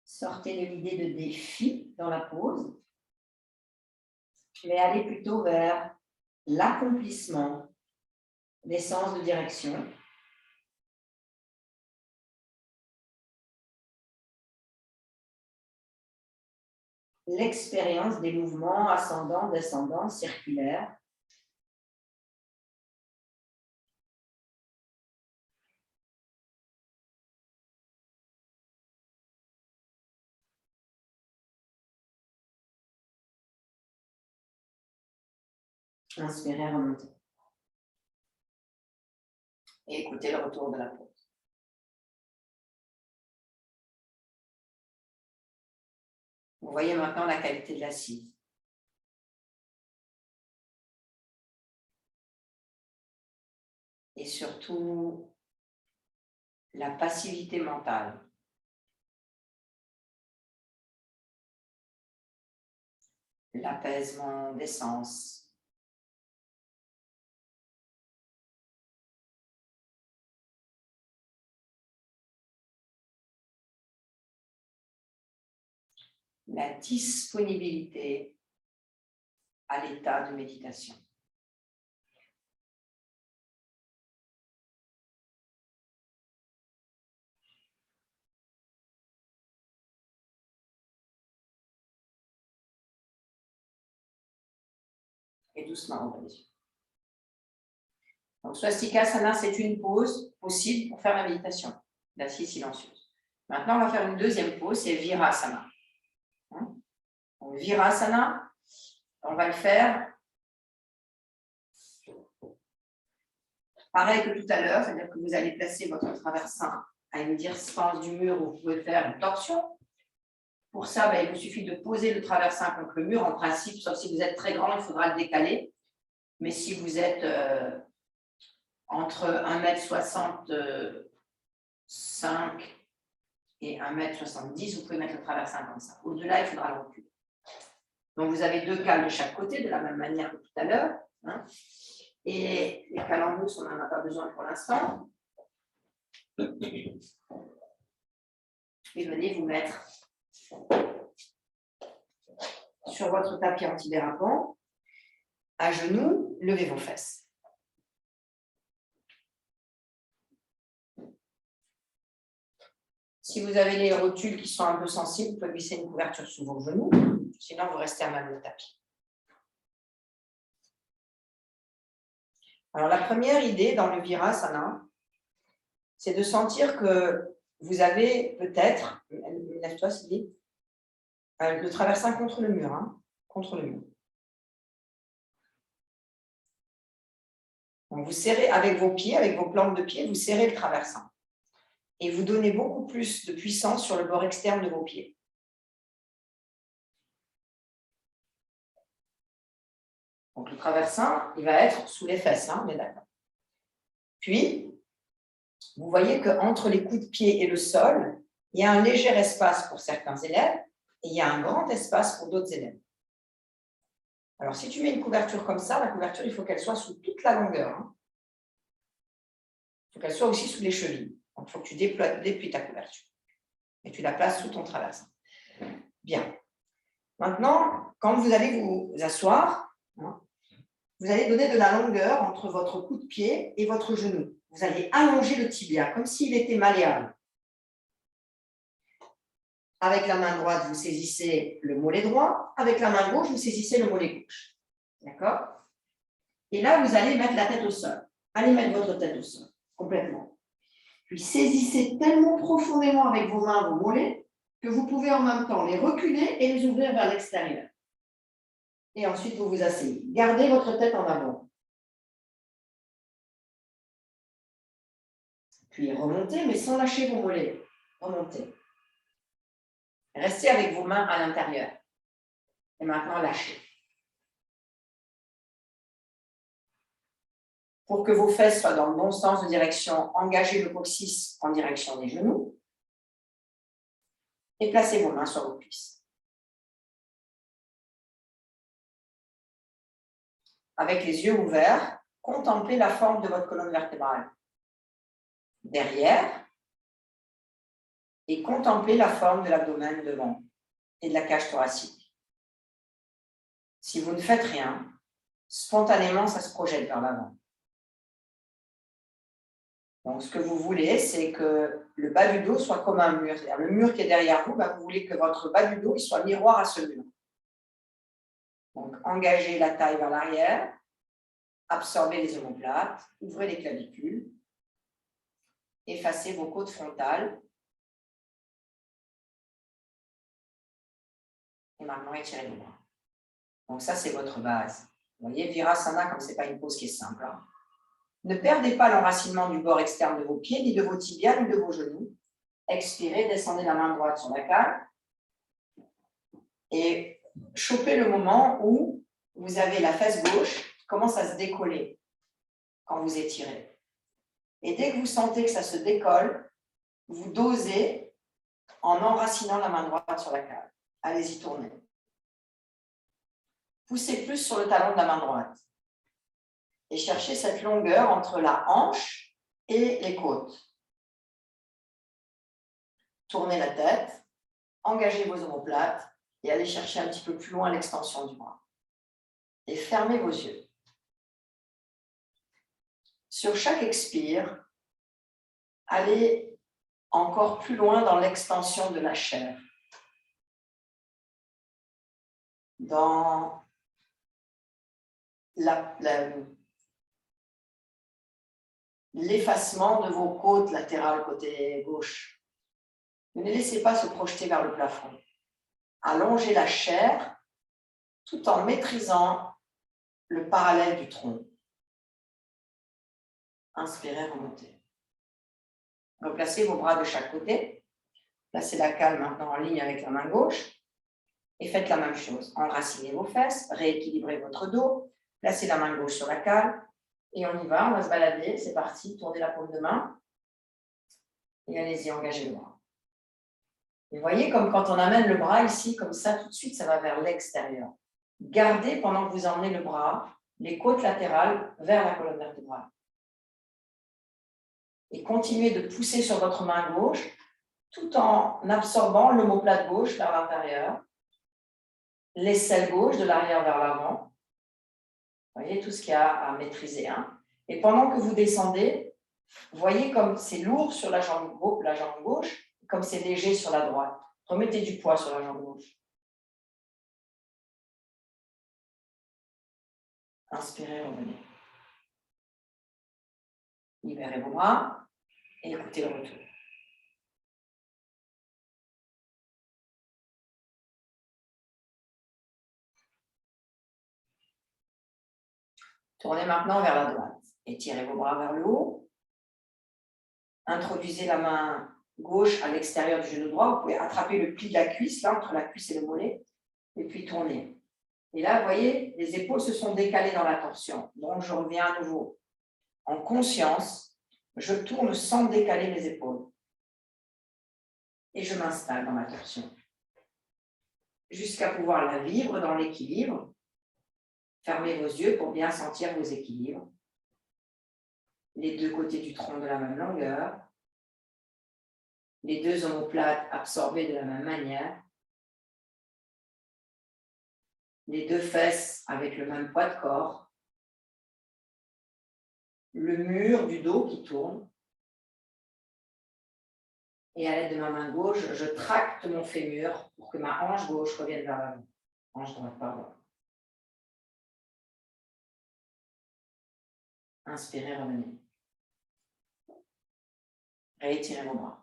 Sortez de l'idée de défi dans la pose, mais allez plutôt vers l'accomplissement des sens de direction. L'expérience des mouvements ascendants, descendants, circulaires. Inspirez, remontez. Et écoutez le retour de la pause. Vous voyez maintenant la qualité de l'assise. Et surtout, la passivité mentale. L'apaisement des sens. La disponibilité à l'état de méditation. Et doucement, ouvrez les yeux. Donc, Swastikasana, c'est une pause possible pour faire la méditation, l'assise silencieuse. Maintenant, on va faire une deuxième pause, c'est Virasana. Donc, Virasana, on va le faire pareil que tout à l'heure, c'est-à-dire que vous allez placer votre traversin à une distance du mur où vous pouvez faire une torsion. Pour ça, il vous suffit de poser le traversin contre le mur. En principe, sauf si vous êtes très grand, il faudra le décaler. Mais si vous êtes entre 1m65 et 1m70, vous pouvez mettre le traversin comme ça. Au-delà, il faudra le reculer. Donc, vous avez 2 cales de chaque côté, de la même manière que tout à l'heure. Et les cales en mousse, on n'en a pas besoin pour l'instant. Et venez vous mettre sur votre tapis antidérapant, à genoux, levez vos fesses. Si vous avez les rotules qui sont un peu sensibles, vous pouvez glisser une couverture sous vos genoux, sinon vous restez à même le tapis. Alors la première idée dans le Virasana, c'est de sentir que vous avez peut-être, lève-toi Sylvie, le traversin contre le mur, contre le mur. Donc vous serrez avec vos pieds, avec vos plantes de pied, vous serrez le traversin. Et vous donnez beaucoup plus de puissance sur le bord externe de vos pieds. Donc le traversin, il va être sous les fesses, on est d'accord. Puis, vous voyez qu'entre les coups de pied et le sol, il y a un léger espace pour certains élèves et il y a un grand espace pour d'autres élèves. Alors, si tu mets une couverture comme ça, la couverture, il faut qu'elle soit sous toute la longueur. Il faut qu'elle soit aussi sous les chevilles. Donc, il faut que tu dépluies ta couverture. Et tu la places sous ton traversin. Bien. Maintenant, quand vous allez vous asseoir, vous allez donner de la longueur entre votre coup de pied et votre genou. Vous allez allonger le tibia, comme s'il était malléable. Avec la main droite, vous saisissez le mollet droit. Avec la main gauche, vous saisissez le mollet gauche. D'accord? Et là, vous allez mettre la tête au sol. Allez mettre votre tête au sol, complètement. Puis saisissez tellement profondément avec vos mains vos mollets que vous pouvez en même temps les reculer et les ouvrir vers l'extérieur. Et ensuite, vous vous asseyez. Gardez votre tête en avant. Puis remontez, mais sans lâcher vos mollets. Remontez. Restez avec vos mains à l'intérieur. Et maintenant, lâchez. Pour que vos fesses soient dans le bon sens de direction, engagez le coccyx en direction des genoux. Et placez vos mains sur vos cuisses. Avec les yeux ouverts, contemplez la forme de votre colonne vertébrale. Derrière, et contemplez la forme de l'abdomen devant et de la cage thoracique. Si vous ne faites rien, spontanément, ça se projette vers l'avant. Donc, ce que vous voulez, c'est que le bas du dos soit comme un mur. C'est-à-dire le mur qui est derrière vous, vous voulez que votre bas du dos il soit miroir à ce mur. Donc, engagez la taille vers l'arrière, absorbez les omoplates, ouvrez les clavicules, effacez vos côtes frontales. Et maintenant, étirez vos bras. Donc, ça, c'est votre base. Vous voyez, Virasana, comme ce n'est pas une pose qui est simple. Ne perdez pas l'enracinement du bord externe de vos pieds, ni de vos tibias, ni de vos genoux. Expirez, descendez la main droite sur la cale. Et chopez le moment où vous avez la fesse gauche qui commence à se décoller quand vous étirez. Et dès que vous sentez que ça se décolle, vous dosez en enracinant la main droite sur la cale. Allez-y, tournez. Poussez plus sur le talon de la main droite. Et cherchez cette longueur entre la hanche et les côtes. Tournez la tête, engagez vos omoplates et allez chercher un petit peu plus loin l'extension du bras. et fermez vos yeux. Sur chaque expire, allez encore plus loin dans l'extension de la chair, dans l'effacement de vos côtes latérales côté gauche. Ne laissez pas se projeter vers le plafond. Allongez la chair tout en maîtrisant le parallèle du tronc. Inspirez, remontez. Replacez vos bras de chaque côté. Placez la cale maintenant en ligne avec la main gauche. Et faites la même chose. Enracinez vos fesses, rééquilibrez votre dos. Placez la main gauche sur la cale. Et on y va, on va se balader. C'est parti, tournez la paume de main. Et allez-y, engagez le bras. Vous voyez, comme quand on amène le bras ici, comme ça, tout de suite, ça va vers l'extérieur. Gardez, pendant que vous emmenez le bras, les côtes latérales vers la colonne vertébrale. Et continuez de pousser sur votre main gauche, tout en absorbant l'omoplate gauche vers l'intérieur, l'aisselle gauche de l'arrière vers l'avant. Vous voyez tout ce qu'il y a à maîtriser. Et pendant que vous descendez, vous voyez comme c'est lourd sur la jambe gauche, comme c'est léger sur la droite. Remettez du poids sur la jambe gauche. Inspirez, revenez. Libérez vos bras et écoutez le retour. Tournez maintenant vers la droite. Étirez vos bras vers le haut. Introduisez la main gauche à l'extérieur du genou droit. Vous pouvez attraper le pli de la cuisse, là, entre la cuisse et le mollet, et puis tourner. Et là, vous voyez, les épaules se sont décalées dans la torsion. Donc, je reviens à nouveau. En conscience, je tourne sans décaler mes épaules. Et je m'installe dans ma torsion. Jusqu'à pouvoir la vivre dans l'équilibre. Fermez vos yeux pour bien sentir vos équilibres. Les deux côtés du tronc de la même longueur. Les deux omoplates absorbées de la même manière. Les deux fesses avec le même poids de corps. Le mur du dos qui tourne. Et à l'aide de ma main gauche, je tracte mon fémur pour que ma hanche gauche revienne vers l'avant. Hanche droite, pardon. Inspirez, revenez. Réétirez vos bras.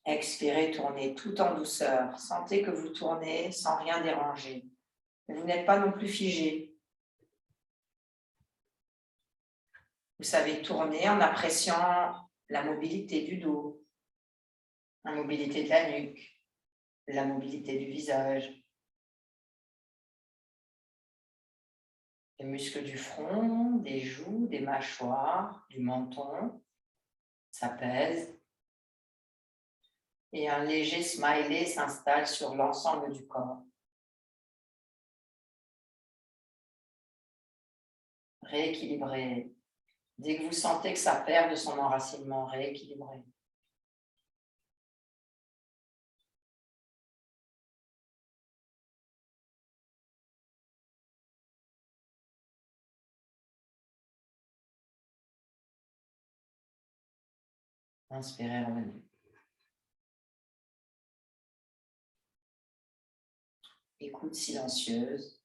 Expirez, tournez tout en douceur. Sentez que vous tournez sans rien déranger. Mais vous n'êtes pas non plus figé. Vous savez tourner en appréciant la mobilité du dos, la mobilité de la nuque, la mobilité du visage, les muscles du front, des joues, des mâchoires, du menton. Ça pèse. Et un léger smiley s'installe sur l'ensemble du corps. Rééquilibrez. Dès que vous sentez que ça perd de son enracinement, rééquilibrez. Inspirez, revenez. Écoute silencieuse.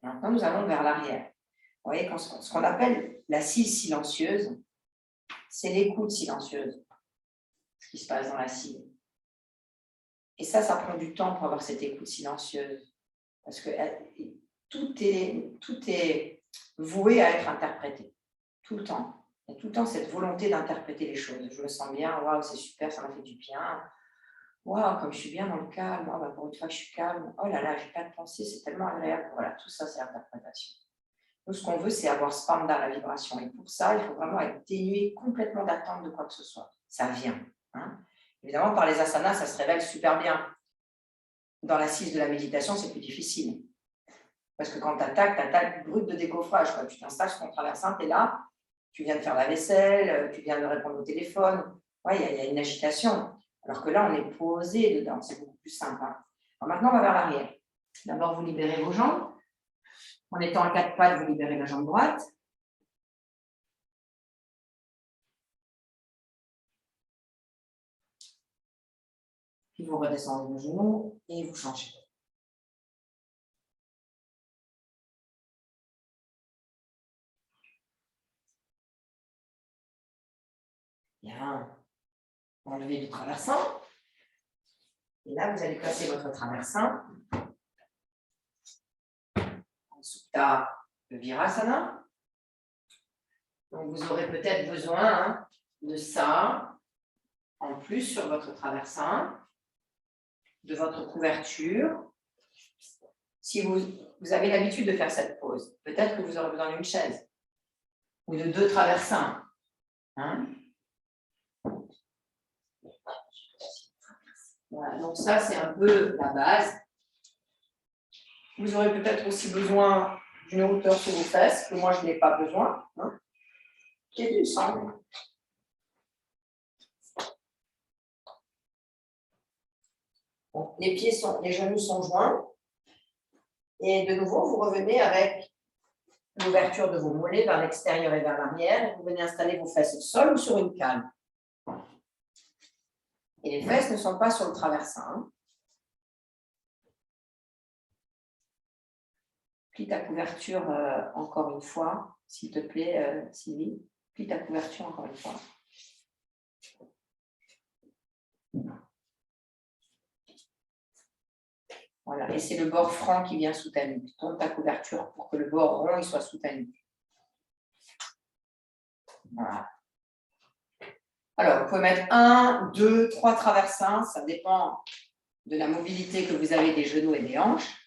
Maintenant, nous allons vers l'arrière. Vous voyez, ce qu'on appelle l'assise silencieuse, c'est l'écoute silencieuse, ce qui se passe dans l'assise. Et ça prend du temps pour avoir cette écoute silencieuse, parce que tout est voué à être interprété, tout le temps. Il y a tout le temps cette volonté d'interpréter les choses. Je me sens bien, waouh, c'est super, ça m'a fait du bien. Waouh, comme je suis bien dans le calme, oh, bah, pour une fois je suis calme, oh là là, j'ai pas de pensée, c'est tellement agréable. Voilà, tout ça, c'est l'interprétation. Nous, ce qu'on veut, c'est avoir spanda, la vibration. Et pour ça, il faut vraiment être dénué complètement d'attente de quoi que ce soit. Ça vient. Évidemment, par les asanas, ça se révèle super bien. Dans l'assise de la méditation, c'est plus difficile. Parce que quand tu attaques brut de décoffrage. Quoi. Tu t'installes sur ton traversin, tu es là, tu viens de faire la vaisselle, tu viens de répondre au téléphone. Ouais, il y a une agitation. Alors que là, on est posé dedans, c'est beaucoup plus simple. Hein. Alors maintenant, on va vers l'arrière. D'abord, vous libérez vos jambes. En étant à quatre pattes, vous libérez la jambe droite. Puis vous redescendez vos genoux et vous changez. Bien. Enlevez le traversin. Et là, vous allez placer votre traversin en Supta Virasana. Donc, vous aurez peut-être besoin de ça en plus sur votre traversin, de votre couverture. Si vous avez l'habitude de faire cette pose, peut-être que vous aurez besoin d'une chaise ou de 2 traversins. Hein? Voilà, donc ça, c'est un peu la base. Vous aurez peut-être aussi besoin d'une hauteur sur vos fesses, que moi, je n'ai pas besoin. Hein? Qui est du sang. Bon, les genoux sont joints. Et de nouveau, vous revenez avec l'ouverture de vos mollets vers l'extérieur et vers l'arrière. Vous venez installer vos fesses au sol ou sur une canne. Et les fesses ne sont pas sur le traversin. Plie ta couverture encore une fois, s'il te plaît, Sylvie. Plie ta couverture encore une fois. Voilà, et c'est le bord franc qui vient sous ta nuque. Tourne ta couverture pour que le bord rond il soit sous ta nuque. Voilà. Alors, vous pouvez mettre 1, 2, 3 traversins, ça dépend de la mobilité que vous avez des genoux et des hanches.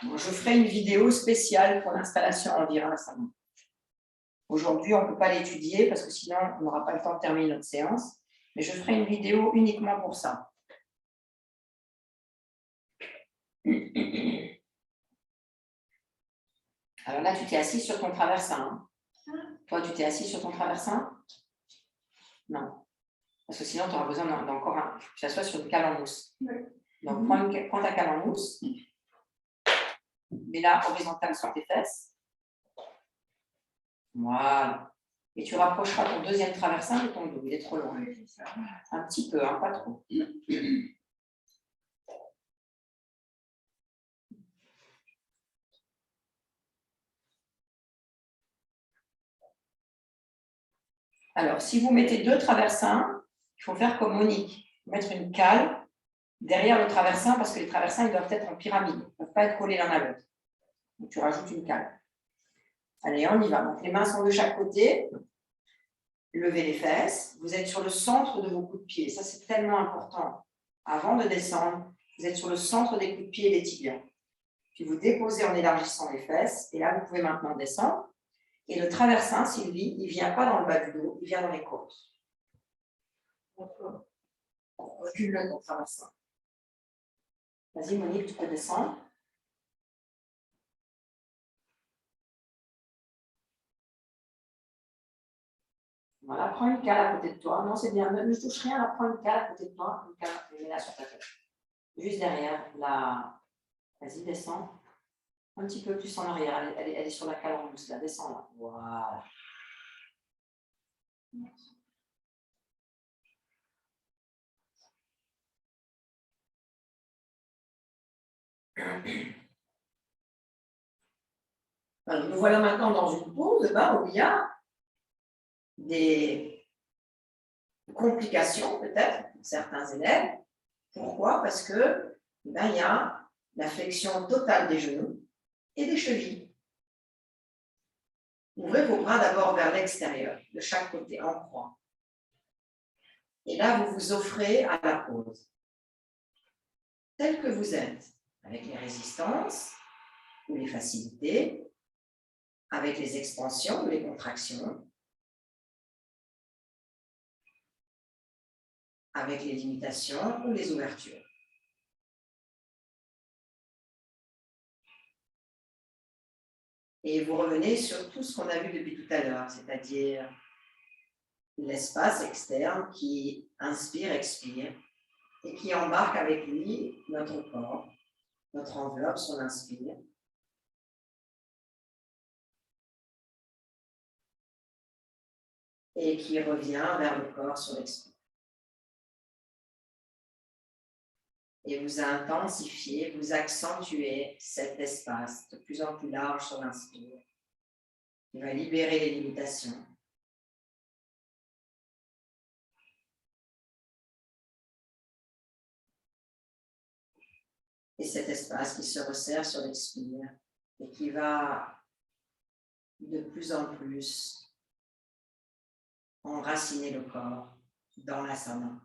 Je ferai une vidéo spéciale pour l'installation en Virasana. Aujourd'hui, on ne peut pas l'étudier parce que sinon, on n'aura pas le temps de terminer notre séance. Mais je ferai une vidéo uniquement pour ça. Alors là, tu t'es assis sur ton traversin. Hein? Toi, tu t'es assis sur ton traversin? Non. Parce que sinon, tu auras besoin d'encore un. Tu t'assois sur une cale en mousse. Oui. Donc, prends ta cale en mousse. Mets-la horizontale sur tes fesses. Voilà. Et tu rapprocheras ton deuxième traversin de ton dos. Il est trop loin. Un petit peu, hein, pas trop. Alors, si vous mettez 2 traversins, il faut faire comme Monique. Mettre une cale derrière le traversin parce que les traversins ils doivent être en pyramide. Ils ne peuvent pas être collés l'un à l'autre. Donc, tu rajoutes une cale. Allez, on y va. Donc, les mains sont de chaque côté. Levez les fesses. Vous êtes sur le centre de vos coups de pied. Ça, c'est tellement important. Avant de descendre, vous êtes sur le centre des coups de pied et des tibias. Puis vous déposez en élargissant les fesses. Et là, vous pouvez maintenant descendre. Et le traversin, Sylvie, il ne vient pas dans le bas du dos, il vient dans les côtes. Recule-le ton traversin. Vas-y, Monique, tu peux descendre. Voilà, prends une cale à côté de toi. Non, c'est bien, ne touche rien, prends une cale à côté de toi. Une cale, mets-la sur ta tête. Juste derrière, là. Vas-y, descends. Un petit peu plus en arrière. Elle est sur la cale en mousse, là. Descends, là. Voilà. Alors, nous voilà maintenant dans une pause où il y a des complications, peut-être, pour certains élèves. Pourquoi? Parce que il y a la flexion totale des genoux et des chevilles. Ouvrez vos bras d'abord vers l'extérieur, de chaque côté, en croix. Et là, vous vous offrez à la pause. Tel que vous êtes, avec les résistances ou les facilités, avec les expansions ou les contractions, avec les limitations ou les ouvertures. Et vous revenez sur tout ce qu'on a vu depuis tout à l'heure, c'est-à-dire l'espace externe qui inspire, expire, et qui embarque avec lui notre corps, notre enveloppe, son inspire. Et qui revient vers le corps sur l'expire. Et vous intensifiez, vous accentuez cet espace de plus en plus large sur l'inspire. Il va libérer les limitations. Et cet espace qui se resserre sur l'expire et qui va de plus en plus enraciner le corps dans l'asana.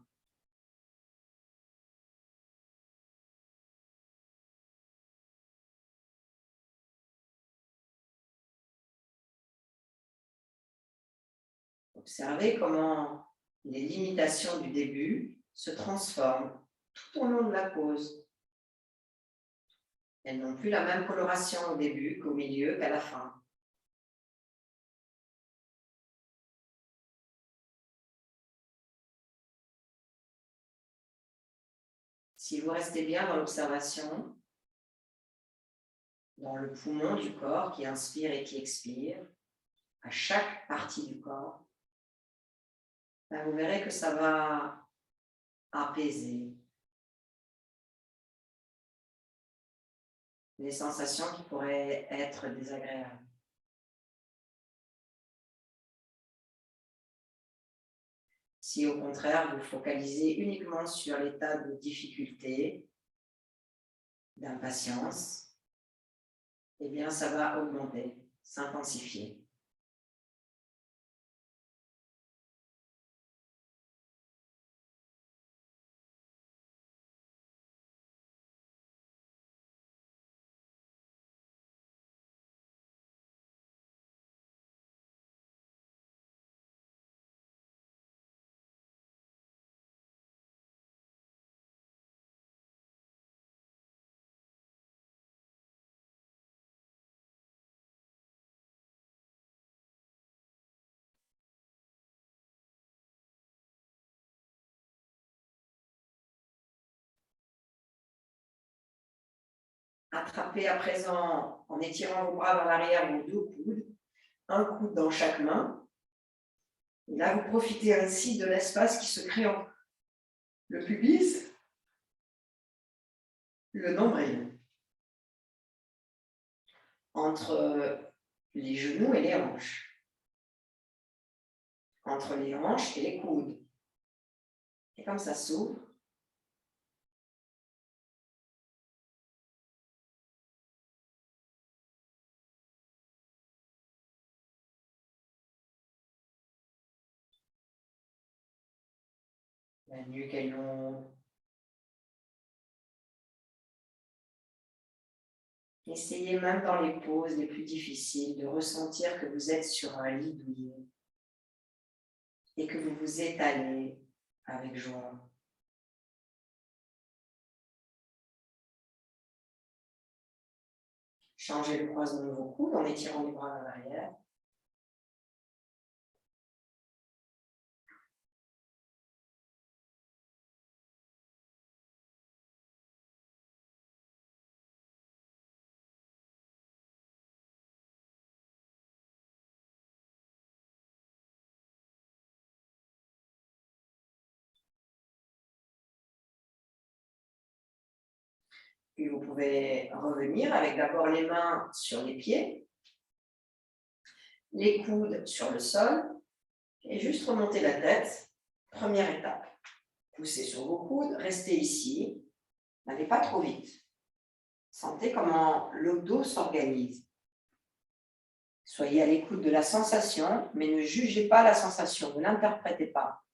Observez comment les limitations du début se transforment tout au long de la pause. Elles n'ont plus la même coloration au début qu'au milieu qu'à la fin. Si vous restez bien dans l'observation, dans le poumon du corps qui inspire et qui expire, à chaque partie du corps, ben vous verrez que ça va apaiser les sensations qui pourraient être désagréables. Si au contraire, vous focalisez uniquement sur l'état de difficulté, d'impatience, eh bien ça va augmenter, s'intensifier. Attrapez à présent, en étirant vos bras vers l'arrière, vos deux coudes, un coude dans chaque main. Et là, vous profitez ainsi de l'espace qui se crée entre le pubis, le nombril, entre les genoux et les hanches, entre les hanches et les coudes. Et comme ça s'ouvre, la nuque est longue. Essayez même dans les pauses les plus difficiles de ressentir que vous êtes sur un lit douillet et que vous vous étalez avec joie. Changez le croisement de vos coudes en étirant les bras vers l'arrière. Puis vous pouvez revenir avec d'abord les mains sur les pieds, les coudes sur le sol et juste remonter la tête. Première étape. Poussez sur vos coudes, restez ici. N'allez pas trop vite. Sentez comment le dos s'organise. Soyez à l'écoute de la sensation, mais ne jugez pas la sensation, ne l'interprétez pas.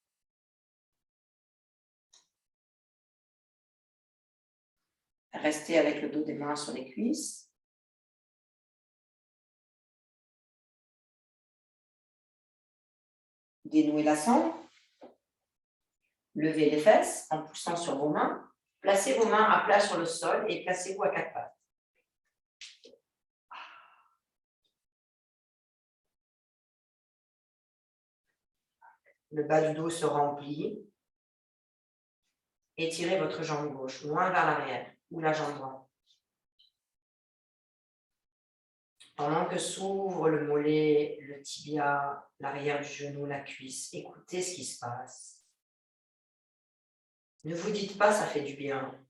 Restez avec le dos des mains sur les cuisses. Dénouez la sangle. Levez les fesses en poussant sur vos mains. Placez vos mains à plat sur le sol et placez-vous à quatre pattes. le bas du dos se remplit. Étirez votre jambe gauche, loin vers l'arrière, ou la jambe droite. Pendant que s'ouvre le mollet, le tibia, l'arrière du genou, la cuisse, écoutez ce qui se passe. Ne vous dites pas « ça fait du bien ».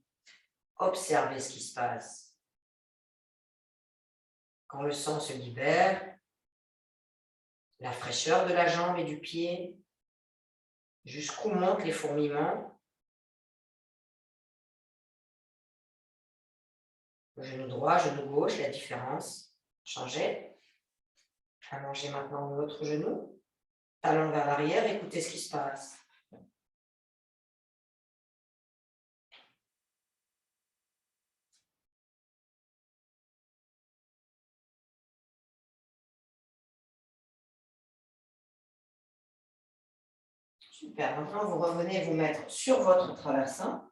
Observez ce qui se passe. Quand le sang se libère, la fraîcheur de la jambe et du pied, jusqu'où montent les fourmillements. Genou droit, genou gauche, la différence. Changez. Allongez maintenant l'autre genou. Talon vers l'arrière, écoutez ce qui se passe. Super. Maintenant, vous revenez vous mettre sur votre traversin.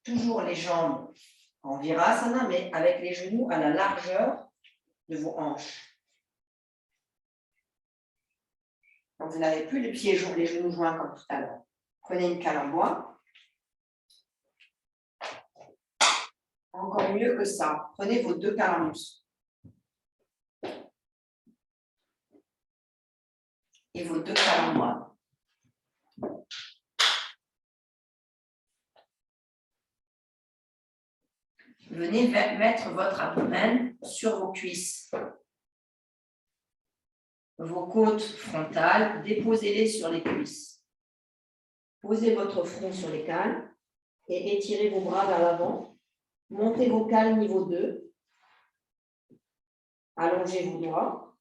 Toujours les jambes en virasana, mais avec les genoux à la largeur de vos hanches. Donc, vous n'avez plus les genoux joints comme tout à l'heure. Prenez une canne en bois. Encore mieux que ça, prenez vos deux calamus. Et vos deux cannes en bois. Venez mettre votre abdomen sur vos cuisses. Vos côtes frontales, déposez-les sur les cuisses. Posez votre front sur les cales et étirez vos bras vers l'avant. Montez vos cales niveau 2. Allongez vos doigts.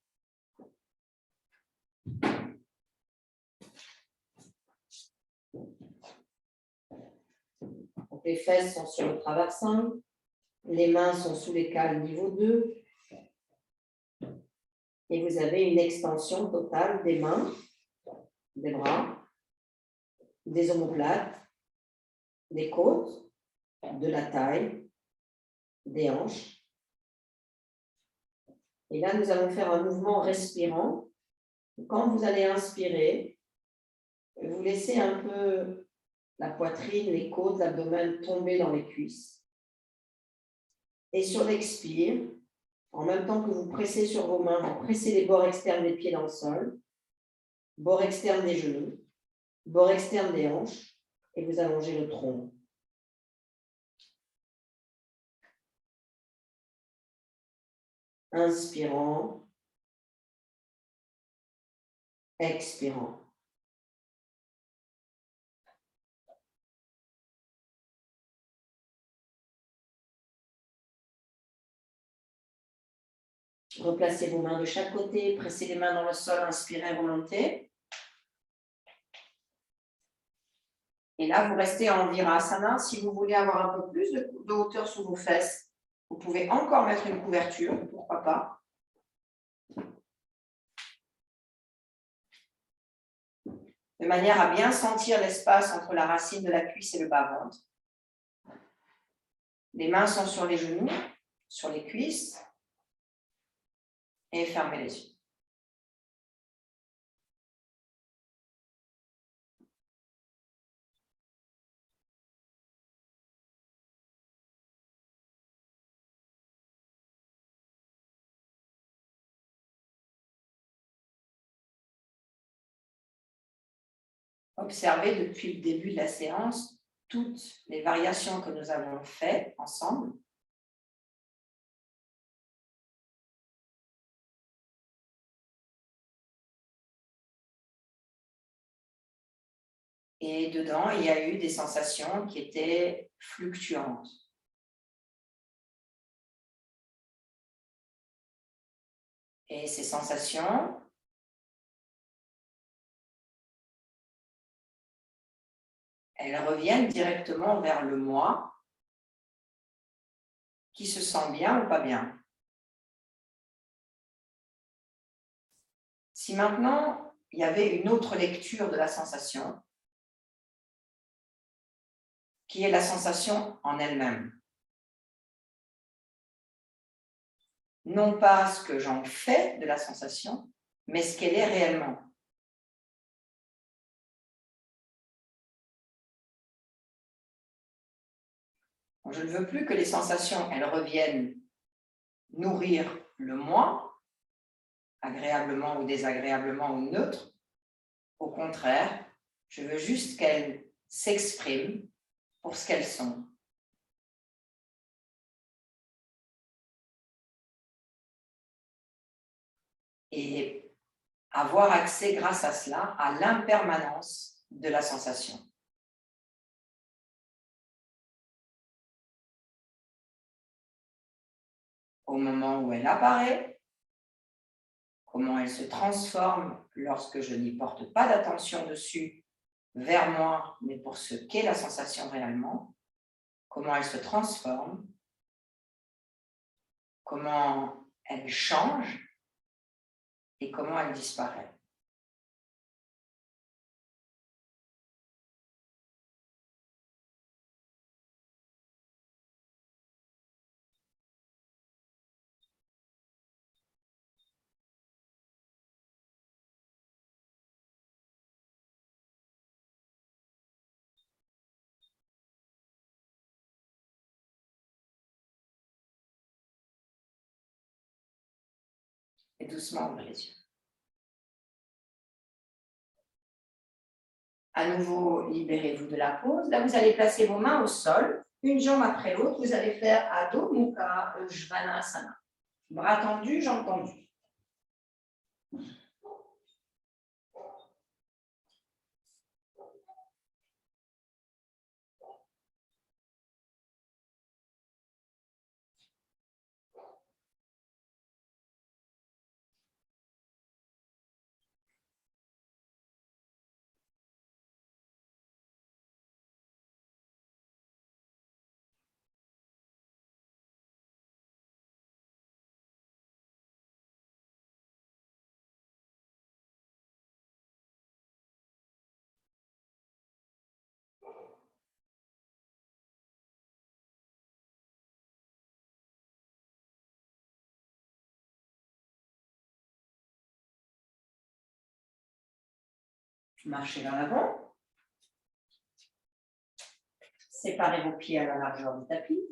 Donc, les fesses sont sur le traversin. Les mains sont sous les cales niveau 2. Et vous avez une extension totale des mains, des bras, des omoplates, des côtes, de la taille, des hanches. Et là, nous allons faire un mouvement respirant. Quand vous allez inspirer, vous laissez un peu la poitrine, les côtes, l'abdomen tomber dans les cuisses. Et sur l'expire, en même temps que vous pressez sur vos mains, vous pressez les bords externes des pieds dans le sol, bord externe des genoux, bord externe des hanches, et vous allongez le tronc. Inspirant, expirant. Replacez vos mains de chaque côté, pressez les mains dans le sol, inspirez, remontez. Et là, vous restez en virasana. Si vous voulez avoir un peu plus de hauteur sous vos fesses, vous pouvez encore mettre une couverture, pourquoi pas. De manière à bien sentir l'espace entre la racine de la cuisse et le bas-ventre. Les mains sont sur les genoux, sur les cuisses. Et fermez les yeux. Observez depuis le début de la séance toutes les variations que nous avons faites ensemble. Et dedans, il y a eu des sensations qui étaient fluctuantes. Et ces sensations, elles reviennent directement vers le moi qui se sent bien ou pas bien. Si maintenant, il y avait une autre lecture de la sensation, qui est la sensation en elle-même. Non pas ce que j'en fais de la sensation, mais ce qu'elle est réellement. Je ne veux plus que les sensations, elles reviennent nourrir le moi, agréablement ou désagréablement ou neutre. Au contraire, je veux juste qu'elles s'expriment pour ce qu'elles sont. Et avoir accès grâce à cela à l'impermanence de la sensation. Au moment où elle apparaît, comment elle se transforme lorsque je n'y porte pas d'attention dessus vers moi, mais pour ce qu'est la sensation réellement, comment elle se transforme, comment elle change et comment elle disparaît. Et doucement, ouvrez les yeux. À nouveau, libérez-vous de la pose. Là, vous allez placer vos mains au sol, une jambe après l'autre. Vous allez faire Adho Mukha Svanasana. Bras tendus, jambes tendues. Marchez vers l'avant. Séparez vos pieds à la largeur du tapis.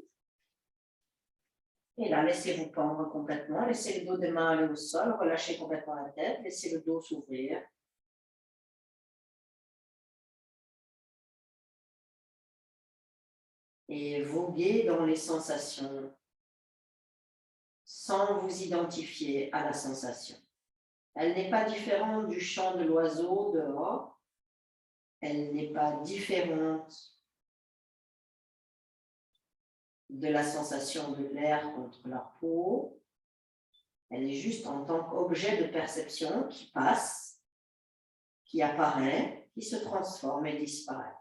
Et là, laissez-vous pendre complètement. Laissez le dos des mains aller au sol. Relâchez complètement la tête. Laissez le dos s'ouvrir. Et voguez dans les sensations sans vous identifier à la sensation. Elle n'est pas différente du chant de l'oiseau dehors. Elle n'est pas différente de la sensation de l'air contre la peau. Elle est juste en tant qu'objet de perception qui passe, qui apparaît, qui se transforme et disparaît.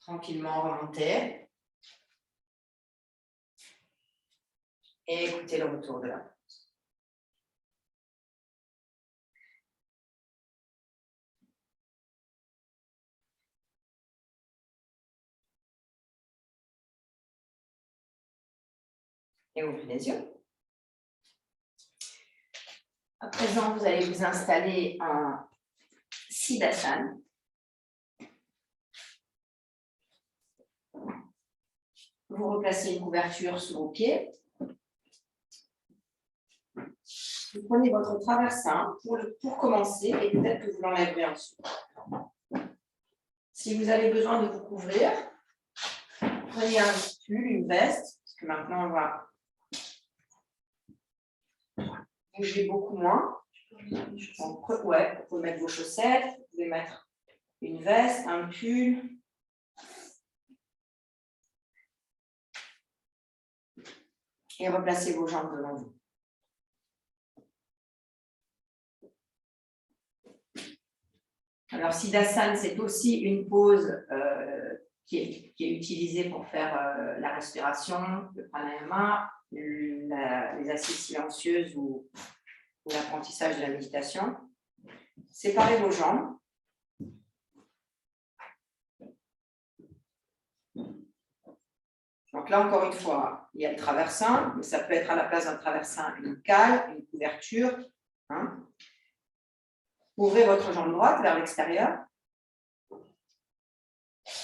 Tranquillement remontez. Et écoutez le retour de la pause. Et ouvrez les yeux. À présent, vous allez vous installer en Siddhasana. Vous replacez une couverture sous vos pieds. Vous prenez votre traversin pour commencer et peut-être que vous l'enlèverez ensuite. Si vous avez besoin de vous couvrir, prenez un pull, une veste, parce que maintenant on va bouger beaucoup moins. Donc, ouais, vous pouvez mettre vos chaussettes, vous pouvez mettre une veste, un pull. Et replacez vos jambes devant vous. Alors, Siddhasana, c'est aussi une pose qui est utilisée pour faire la respiration, le pranayama, les assises silencieuses ou l'apprentissage de la méditation. Séparez vos jambes. Donc là, encore une fois, il y a le traversin, mais ça peut être à la place d'un traversin une cale, une couverture. Hein. Ouvrez votre jambe droite vers l'extérieur.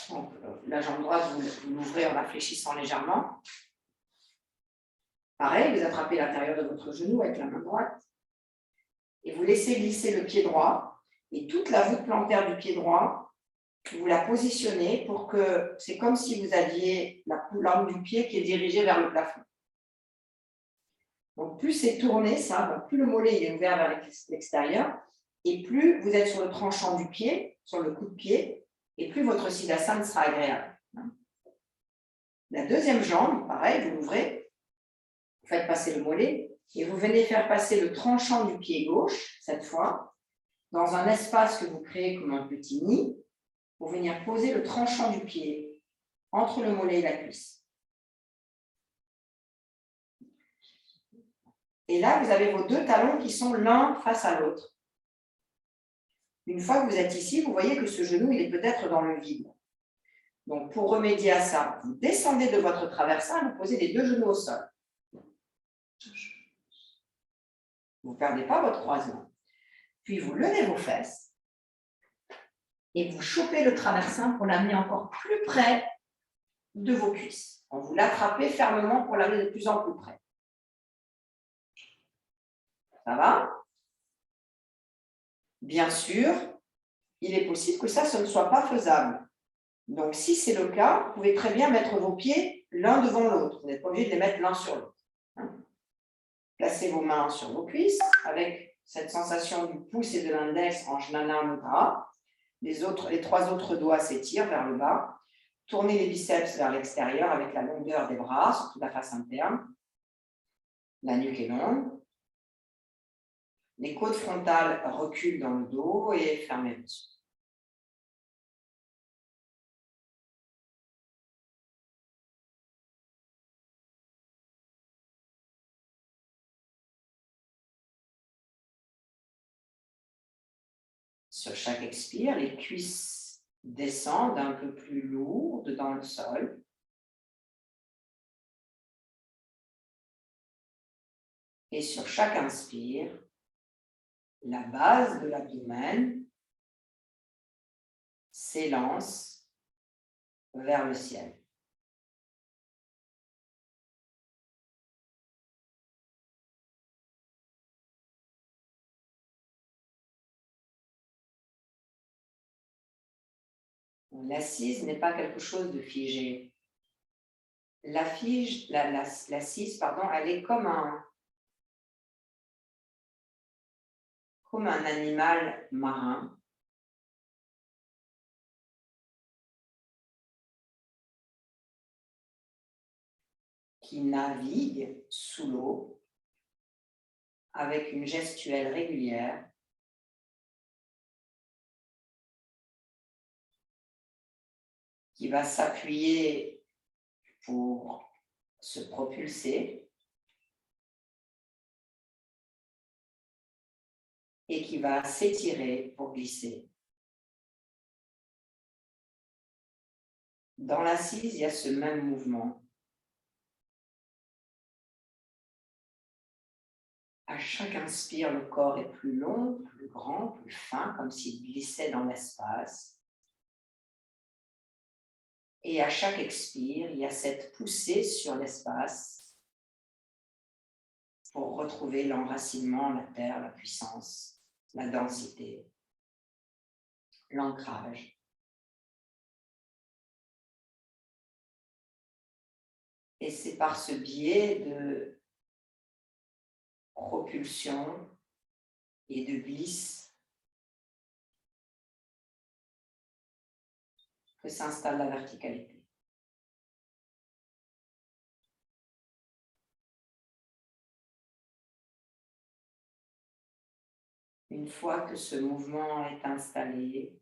Donc, la jambe droite, vous l'ouvrez en la fléchissant légèrement. Pareil, vous attrapez l'intérieur de votre genou avec la main droite. Et vous laissez glisser le pied droit. Et toute la voûte plantaire du pied droit, vous la positionnez pour que c'est comme si vous aviez la langue du pied qui est dirigée vers le plafond. Donc, plus c'est tourné, ça, donc plus le mollet il est ouvert vers l'extérieur, et plus vous êtes sur le tranchant du pied, sur le coup de pied, et plus votre siddhasana sera agréable. La deuxième jambe, pareil, vous l'ouvrez, vous faites passer le mollet, et vous venez faire passer le tranchant du pied gauche, cette fois, dans un espace que vous créez comme un petit nid, pour venir poser le tranchant du pied entre le mollet et la cuisse. Et là, vous avez vos deux talons qui sont l'un face à l'autre. Une fois que vous êtes ici, vous voyez que ce genou, il est peut-être dans le vide. Donc, pour remédier à ça, vous descendez de votre traversin, vous posez les deux genoux au sol. Vous ne perdez pas votre croisement. Puis, vous levez vos fesses et vous chopez le traversin pour l'amener encore plus près de vos cuisses. Donc, vous l'attrapez fermement pour l'amener de plus en plus près. Ça va? Bien sûr, il est possible que ça, ce ne soit pas faisable. Donc, si c'est le cas, vous pouvez très bien mettre vos pieds l'un devant l'autre. Vous n'êtes pas obligé de les mettre l'un sur l'autre. Placez vos mains sur vos cuisses avec cette sensation du pouce et de l'index en Jnana Mudra. Les trois autres doigts s'étirent vers le bas. Tournez les biceps vers l'extérieur avec la longueur des bras, surtout la face interne. La nuque est longue. Les côtes frontales reculent dans le dos et fermez les yeux. Sur chaque expire, les cuisses descendent un peu plus lourdes dans le sol. Et sur chaque inspire, la base de l'abdomen s'élance vers le ciel. L'assise n'est pas quelque chose de figé. L'assise, elle est comme un animal marin qui navigue sous l'eau avec une gestuelle régulière qui va s'appuyer pour se propulser et qui va s'étirer pour glisser. Dans l'assise, il y a ce même mouvement. À chaque inspire, le corps est plus long, plus grand, plus fin, comme s'il glissait dans l'espace. Et à chaque expire, il y a cette poussée sur l'espace pour retrouver l'enracinement, la terre, la puissance, la densité, l'ancrage. Et c'est par ce biais de propulsion et de glisse que s'installe la verticalité. Une fois que ce mouvement est installé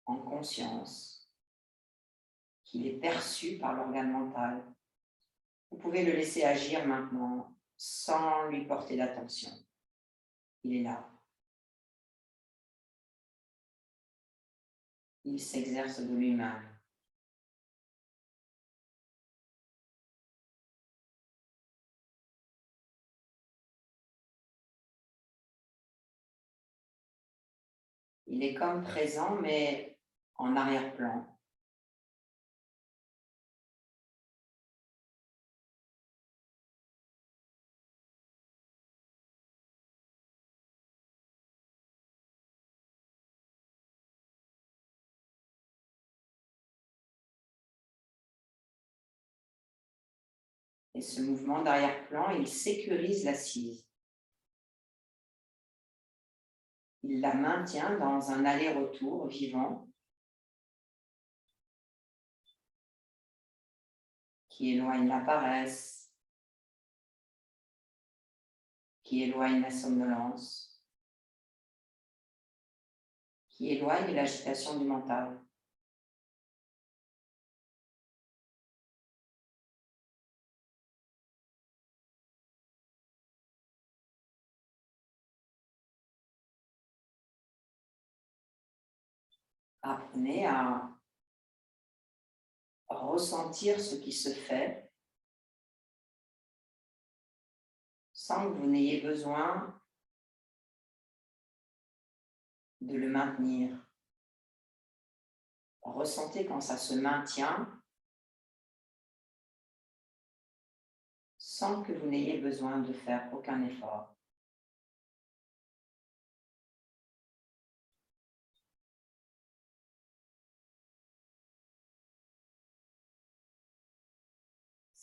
en conscience, qu'il est perçu par l'organe mental, vous pouvez le laisser agir maintenant sans lui porter d'attention. Il est là. Il s'exerce de lui-même. Il est comme présent, mais en arrière-plan. Et ce mouvement d'arrière-plan, il sécurise l'assise. Il la maintient dans un aller-retour vivant qui éloigne la paresse, qui éloigne la somnolence, qui éloigne l'agitation du mental. Apprenez à ressentir ce qui se fait sans que vous n'ayez besoin de le maintenir. Ressentez quand ça se maintient sans que vous n'ayez besoin de faire aucun effort.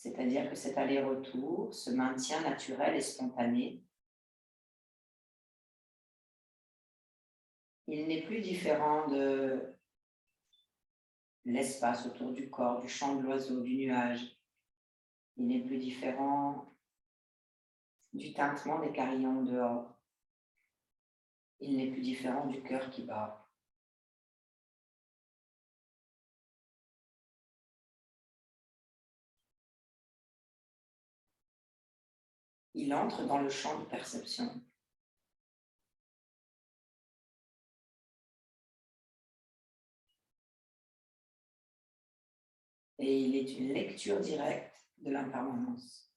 C'est-à-dire que cet aller-retour se maintient naturel et spontané. Il n'est plus différent de l'espace autour du corps, du chant de l'oiseau, du nuage. Il n'est plus différent du tintement des carillons dehors. Il n'est plus différent du cœur qui bat. Il entre dans le champ de perception. Et il est une lecture directe de l'impermanence.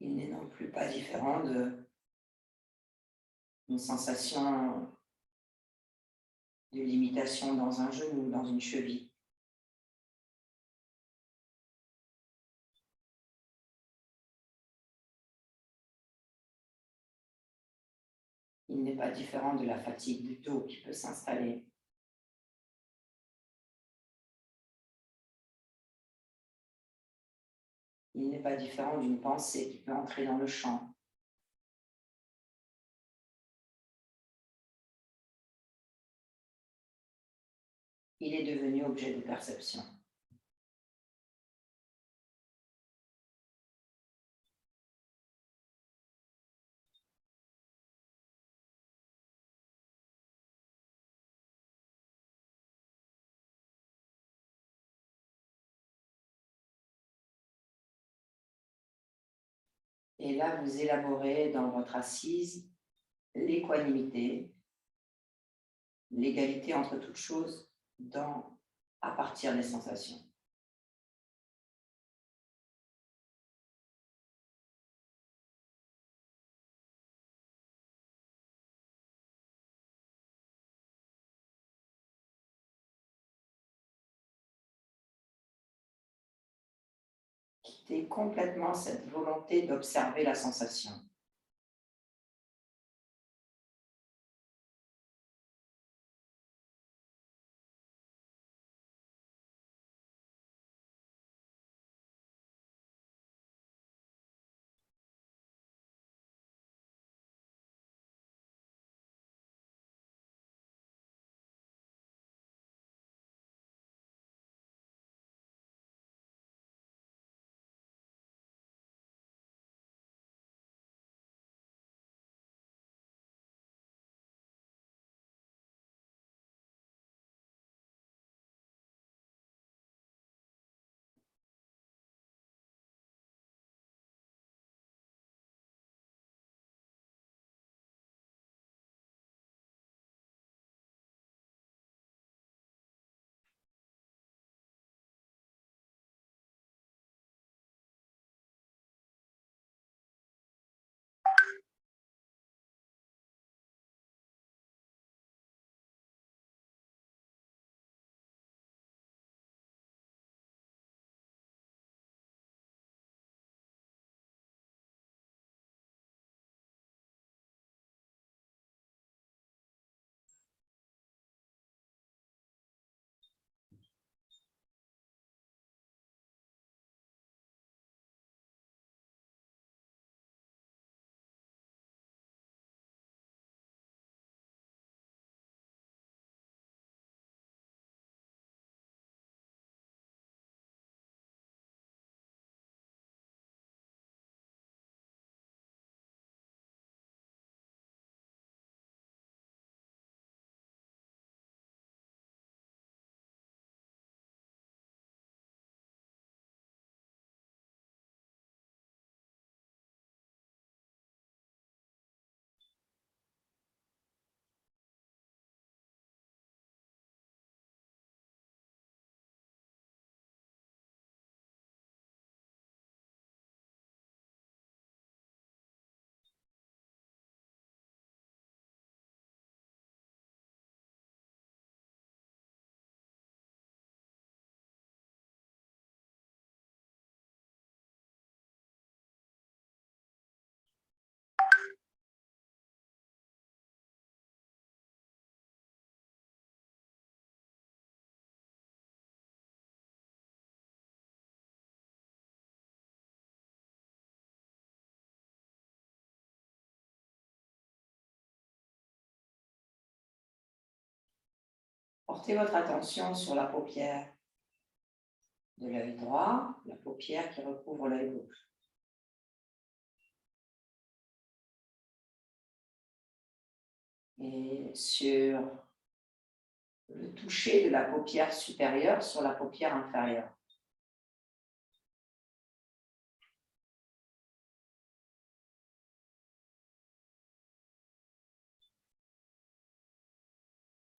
Il n'est non plus pas différent d'une sensation de limitation dans un genou, dans une cheville. Il n'est pas différent de la fatigue du dos qui peut s'installer. Il n'est pas différent d'une pensée qui peut entrer dans le champ. Il est devenu objet de perception. Et là, vous élaborez dans votre assise l'équanimité, l'égalité entre toutes choses à partir des sensations. quittez complètement cette volonté d'observer la sensation. Portez votre attention sur la paupière de l'œil droit, la paupière qui recouvre l'œil gauche. Et sur le toucher de la paupière supérieure sur la paupière inférieure.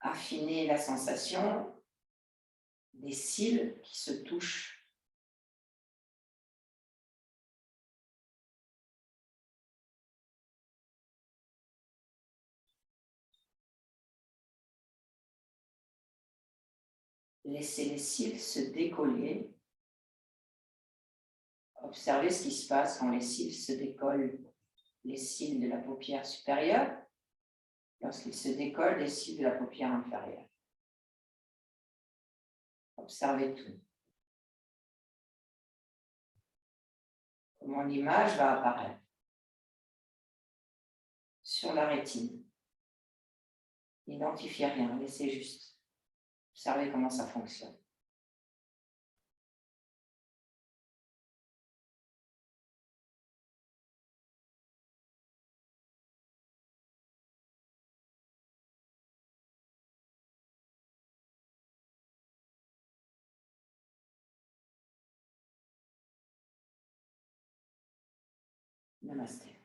Affinez la sensation des cils qui se touchent. Laissez les cils se décoller. Observez ce qui se passe quand les cils se décollent, les cils de la paupière supérieure, lorsqu'ils se décollent, les cils de la paupière inférieure. Observez tout. Comment l'image va apparaître sur la rétine. N'identifiez rien, laissez juste. Observez comment ça fonctionne. Namasté.